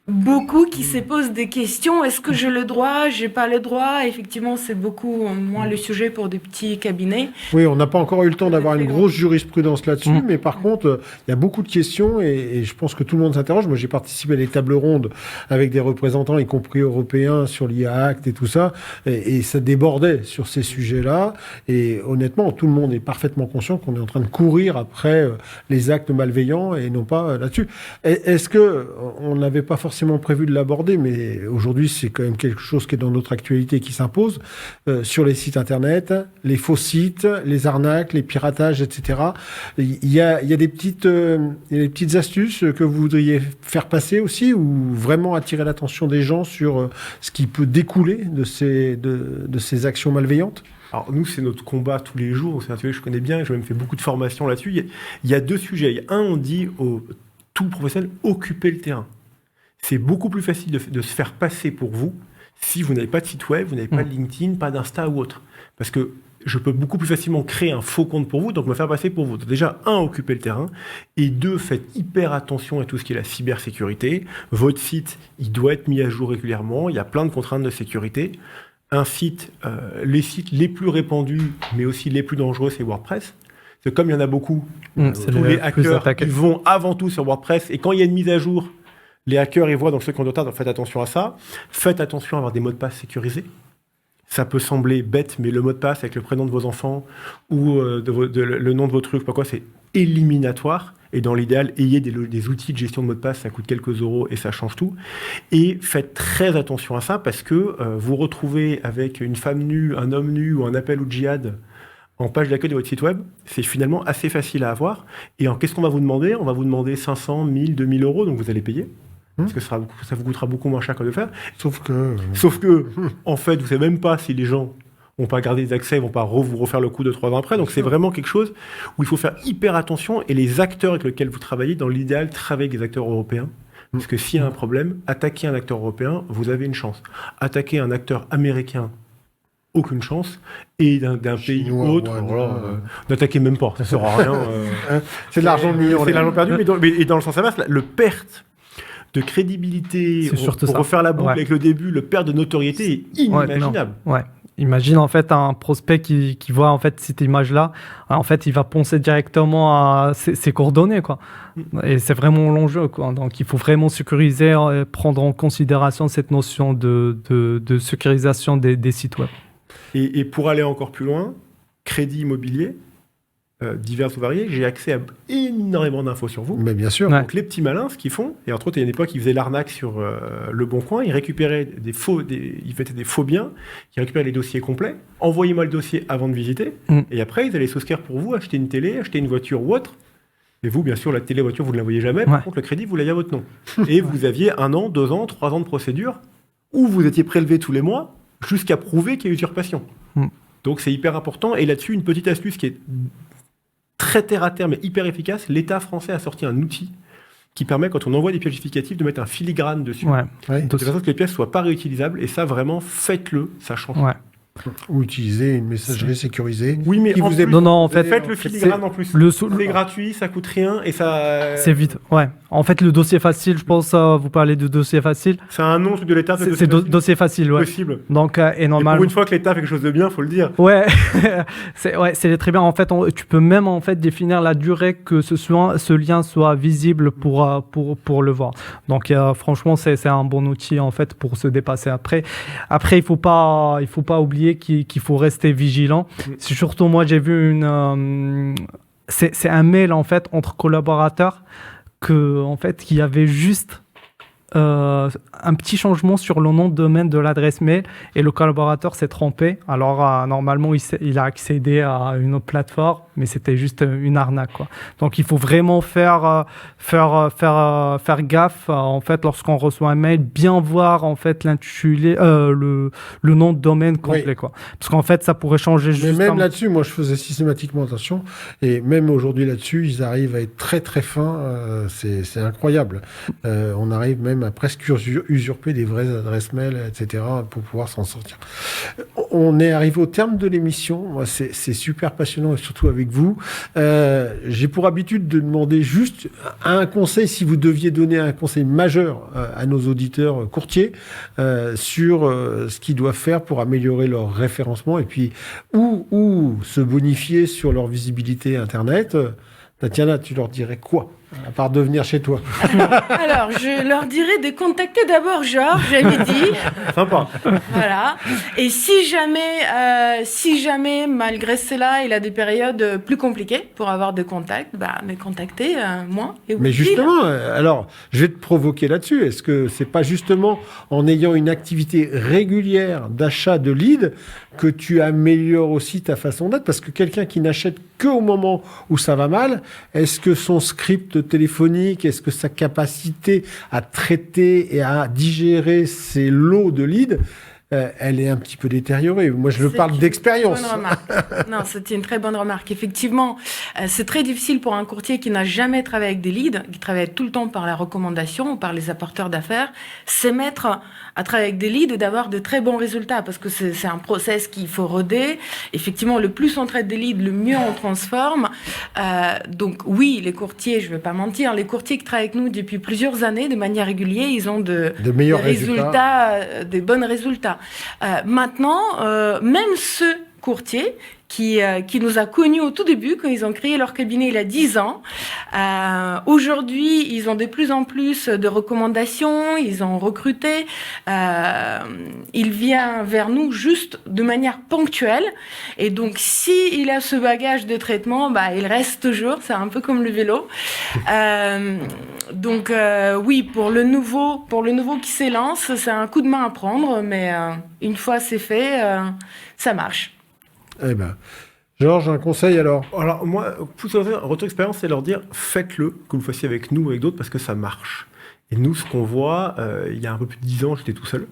beaucoup qui se posent des questions. Est-ce que j'ai le droit? J'ai pas le droit? Effectivement, c'est beaucoup moins le sujet pour des petits cabinets. Oui, on n'a pas encore eu le temps d'avoir une grosse jurisprudence là-dessus, mais par contre, il y a beaucoup de questions et je pense que tout le monde s'interroge. Moi, j'ai participé à des tables rondes avec des représentants, y compris européens, sur l'IA Act et tout ça, et ça débordait sur ces sujets-là. Et honnêtement, tout le monde est parfaitement conscient qu'on est en train de courir après les actes malveillants et non pas là-dessus. Est-ce que on n'avait pas forcément prévu de l'aborder, mais aujourd'hui, c'est quand même quelque chose qui est dans notre actualité qui s'impose, sur les sites Internet, les faux sites, les arnaques, les piratages, etc. Il y a des petites astuces que vous voudriez faire passer aussi, ou vraiment attirer l'attention des gens sur ce qui peut découler de ces actions malveillantes? Alors nous, c'est notre combat tous les jours, c'est un sujet que je connais bien, j'ai même fait beaucoup de formations là-dessus. Il y a 2 sujets. Un, on dit aux tout professionnels, occupez le terrain. C'est beaucoup plus facile de se faire passer pour vous si vous n'avez pas de site web, vous n'avez pas de LinkedIn, pas d'Insta ou autre. Parce que je peux beaucoup plus facilement créer un faux compte pour vous, donc me faire passer pour vous. Donc déjà, 1, occupez le terrain. Et 2, faites hyper attention à tout ce qui est la cybersécurité. Votre site, il doit être mis à jour régulièrement. Il y a plein de contraintes de sécurité. Un site, les sites les plus répandus, mais aussi les plus dangereux, c'est WordPress. C'est comme il y en a beaucoup, tous les hackers, ils vont avant tout sur WordPress. Et quand il y a une mise à jour, les hackers, ils voient, donc ceux qui ont de retard, donc faites attention à ça. Faites attention à avoir des mots de passe sécurisés. Ça peut sembler bête, mais le mot de passe avec le prénom de vos enfants ou le nom de votre truc, c'est éliminatoire. Et dans l'idéal, ayez des outils de gestion de mots de passe, ça coûte quelques euros et ça change tout. Et faites très attention à ça parce que vous retrouvez avec une femme nue, un homme nu ou un appel ou djihad en page d'accueil de votre site web, c'est finalement assez facile à avoir. Et qu'est-ce qu'on va vous demander? On va vous demander 500, 1000, 2000 euros, donc vous allez payer. Parce que ça vous coûtera beaucoup moins cher que de faire. Sauf que, en fait, vous ne savez même pas si les gens vont pas garder des accès, ils vont pas vous refaire le coup 2-3 ans après. Donc c'est vraiment quelque chose où il faut faire hyper attention. Et les acteurs avec lesquels vous travaillez, dans l'idéal, travaillez avec des acteurs européens. Parce que s'il y a un problème, attaquer un acteur européen, vous avez une chance. Attaquer un acteur américain, aucune chance. Et d'un pays autre, n'attaquez même pas. Ça ne sert à rien. C'est de l'argent mis. C'est de l'argent perdu. Mais dans le sens inverse, le perte de crédibilité, pour refaire la boucle avec le début, le perte de notoriété est inimaginable. Imagine en fait un prospect qui voit en fait cette image-là, en fait il va penser directement à ses coordonnées, quoi. Et c'est vraiment l'enjeu, quoi. Donc il faut vraiment sécuriser, prendre en considération cette notion de sécurisation des sites web. Et pour aller encore plus loin, crédit immobilier, divers ou variés, j'ai accès à énormément d'infos sur vous. Mais bien sûr. Donc les petits malins, ce qu'ils font, et entre autres, il y a une époque, ils faisaient l'arnaque sur Le Bon Coin, ils récupéraient ils faisaient des faux biens, ils récupéraient les dossiers complets, envoyez-moi le dossier avant de visiter, et après, ils allaient souscrire pour vous, acheter une télé, acheter une voiture ou autre. Et vous, bien sûr, la télé, voiture, vous ne la voyez jamais, par contre, le crédit, vous l'aviez à votre nom. Et vous aviez 1 an, 2 ans, 3 ans de procédure, où vous étiez prélevé tous les mois, jusqu'à prouver qu'il y a usurpation. Donc c'est hyper important, et là-dessus, une petite astuce qui est très terre à terre, mais hyper efficace. L'État français a sorti un outil qui permet, quand on envoie des pièces justificatives, de mettre un filigrane dessus. De façon que les pièces ne soient pas réutilisables. Et ça, vraiment, faites-le. Ça change. Ou utiliser une messagerie sécurisée. Oui, mais qui en vous plus, est non, en fait, faites le filigrane en plus. C'est gratuit, ça coûte rien et ça. C'est vite, ouais. En fait, le dossier facile, je pense, vous parlez de dossier facile. C'est un nom de l'État, c'est dossier facile, ouais. Possible. Donc, et normalement. Pour une fois que l'État fait quelque chose de bien, faut le dire. Ouais, c'est très bien. En fait, tu peux même en fait définir la durée que ce lien soit visible pour le voir. Donc, franchement, c'est un bon outil en fait pour se dépasser après. Après, il faut pas oublier qu'il faut rester vigilant. C'est surtout moi, j'ai vu c'est un mail en fait entre collaborateurs qu'il y avait juste un petit changement sur le nom de domaine de l'adresse mail et le collaborateur s'est trompé. Alors normalement il a accédé à une autre plateforme, mais c'était juste une arnaque, quoi. Donc il faut vraiment faire gaffe en fait lorsqu'on reçoit un mail, bien voir en fait l'intitulé, le nom de domaine complet, quoi. Parce qu'en fait ça pourrait changer juste. Mais même là-dessus, moi je faisais systématiquement attention et même aujourd'hui là-dessus, ils arrivent à être très très fins. C'est incroyable. On arrive même à presque usurper des vraies adresses mail, etc., pour pouvoir s'en sortir. On est arrivé au terme de l'émission. C'est super passionnant, et surtout avec vous. J'ai pour habitude de demander juste un conseil, si vous deviez donner un conseil majeur à nos auditeurs courtiers sur ce qu'ils doivent faire pour améliorer leur référencement et puis où se bonifier sur leur visibilité Internet. Tatiana, tu leur dirais quoi, à part de venir chez toi? Alors, je leur dirais de contacter d'abord Georges, j'avais dit. Sympa. Voilà. Et si jamais, malgré cela, il a des périodes plus compliquées pour avoir des contacts, me contacter, moi. Et mais justement, alors, je vais te provoquer là-dessus. Est-ce que c'est pas justement en ayant une activité régulière d'achat de leads que tu améliores aussi ta façon d'être? Parce que quelqu'un qui n'achète qu'au moment où ça va mal, est-ce que son script téléphonique, est-ce que sa capacité à traiter et à digérer ses lots de leads, elle est un petit peu détériorée? Moi, je parle d'expérience. Non, c'est une très bonne remarque. Effectivement, c'est très difficile pour un courtier qui n'a jamais travaillé avec des leads, qui travaille tout le temps par la recommandation ou par les apporteurs d'affaires, c'est mettre à travailler avec des leads et d'avoir de très bons résultats, parce que c'est un process qu'il faut roder. Effectivement, le plus on traite des leads, le mieux on transforme. Donc oui, les courtiers, je ne vais pas mentir, les courtiers qui travaillent avec nous depuis plusieurs années, de manière régulière, ils ont de meilleurs résultats, des bons résultats. Maintenant, même ceux courtiers qui nous a connus au tout début, quand ils ont créé leur cabinet il y a 10 ans. Aujourd'hui, ils ont de plus en plus de recommandations, ils ont recruté. Il vient vers nous juste de manière ponctuelle. Et donc, s'il a ce bagage de traitement, il reste toujours. C'est un peu comme le vélo. Donc, oui, pour le nouveau qui s'élance, c'est un coup de main à prendre. Mais une fois c'est fait, ça marche. Eh ben, Georges, un conseil alors? Alors moi, un retour d'expérience, c'est leur dire faites-le, que vous le fassiez avec nous ou avec d'autres, parce que ça marche. Et nous, ce qu'on voit, il y a un peu plus de 10 ans, j'étais tout seul.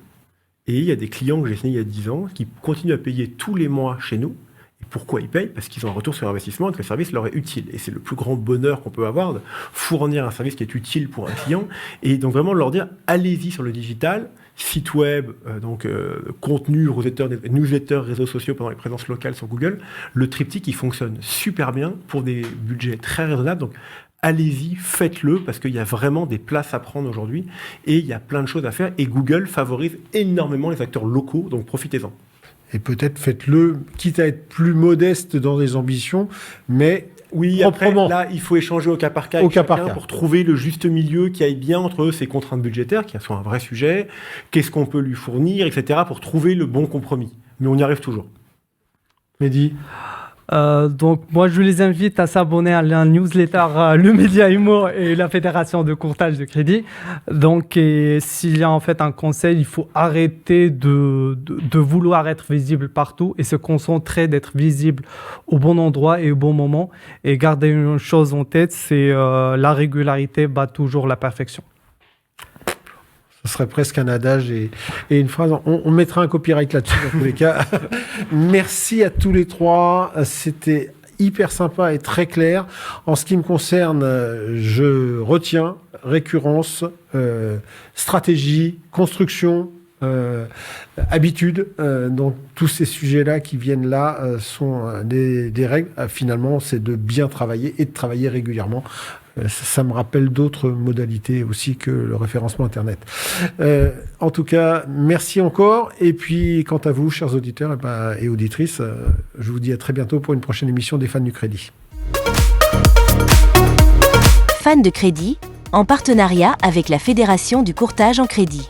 Et il y a des clients que j'ai signés il y a 10 ans qui continuent à payer tous les mois chez nous. Et pourquoi ils payent? Parce qu'ils ont un retour sur investissement et que le service leur est utile. Et c'est le plus grand bonheur qu'on peut avoir, de fournir un service qui est utile pour un client. Et donc vraiment leur dire allez-y sur le digital, site web, contenu, newsletter, réseaux sociaux pendant les présences locales sur Google. Le triptyque, il fonctionne super bien pour des budgets très raisonnables. Donc, allez-y, faites-le, parce qu'il y a vraiment des places à prendre aujourd'hui et il y a plein de choses à faire. Et Google favorise énormément les acteurs locaux, donc profitez-en. Et peut-être faites-le, quitte à être plus modeste dans les ambitions, mais oui, proprement. Après, là, il faut échanger au cas par cas pour trouver le juste milieu qui aille bien entre ces contraintes budgétaires, qui sont un vrai sujet, qu'est-ce qu'on peut lui fournir, etc., pour trouver le bon compromis. Mais on y arrive toujours. Mehdi? Donc moi je les invite à s'abonner à la newsletter Le Média Imo et la Fédération de courtage de crédit. Donc s'il y a en fait un conseil, il faut arrêter de vouloir être visible partout et se concentrer d'être visible au bon endroit et au bon moment. Et garder une chose en tête, c'est la régularité bat toujours la perfection. Ce serait presque un adage et une phrase. On mettra un copyright là-dessus dans tous les cas. Merci à tous les trois. C'était hyper sympa et très clair. En ce qui me concerne, je retiens récurrence, stratégie, construction, habitude. Donc tous ces sujets-là qui viennent là sont des règles. Finalement, c'est de bien travailler et de travailler régulièrement. Ça me rappelle d'autres modalités aussi que le référencement Internet. En tout cas, merci encore. Et puis, quant à vous, chers auditeurs et auditrices, je vous dis à très bientôt pour une prochaine émission des Fans du Crédit. Fans de Crédit, en partenariat avec la Fédération du courtage en crédit.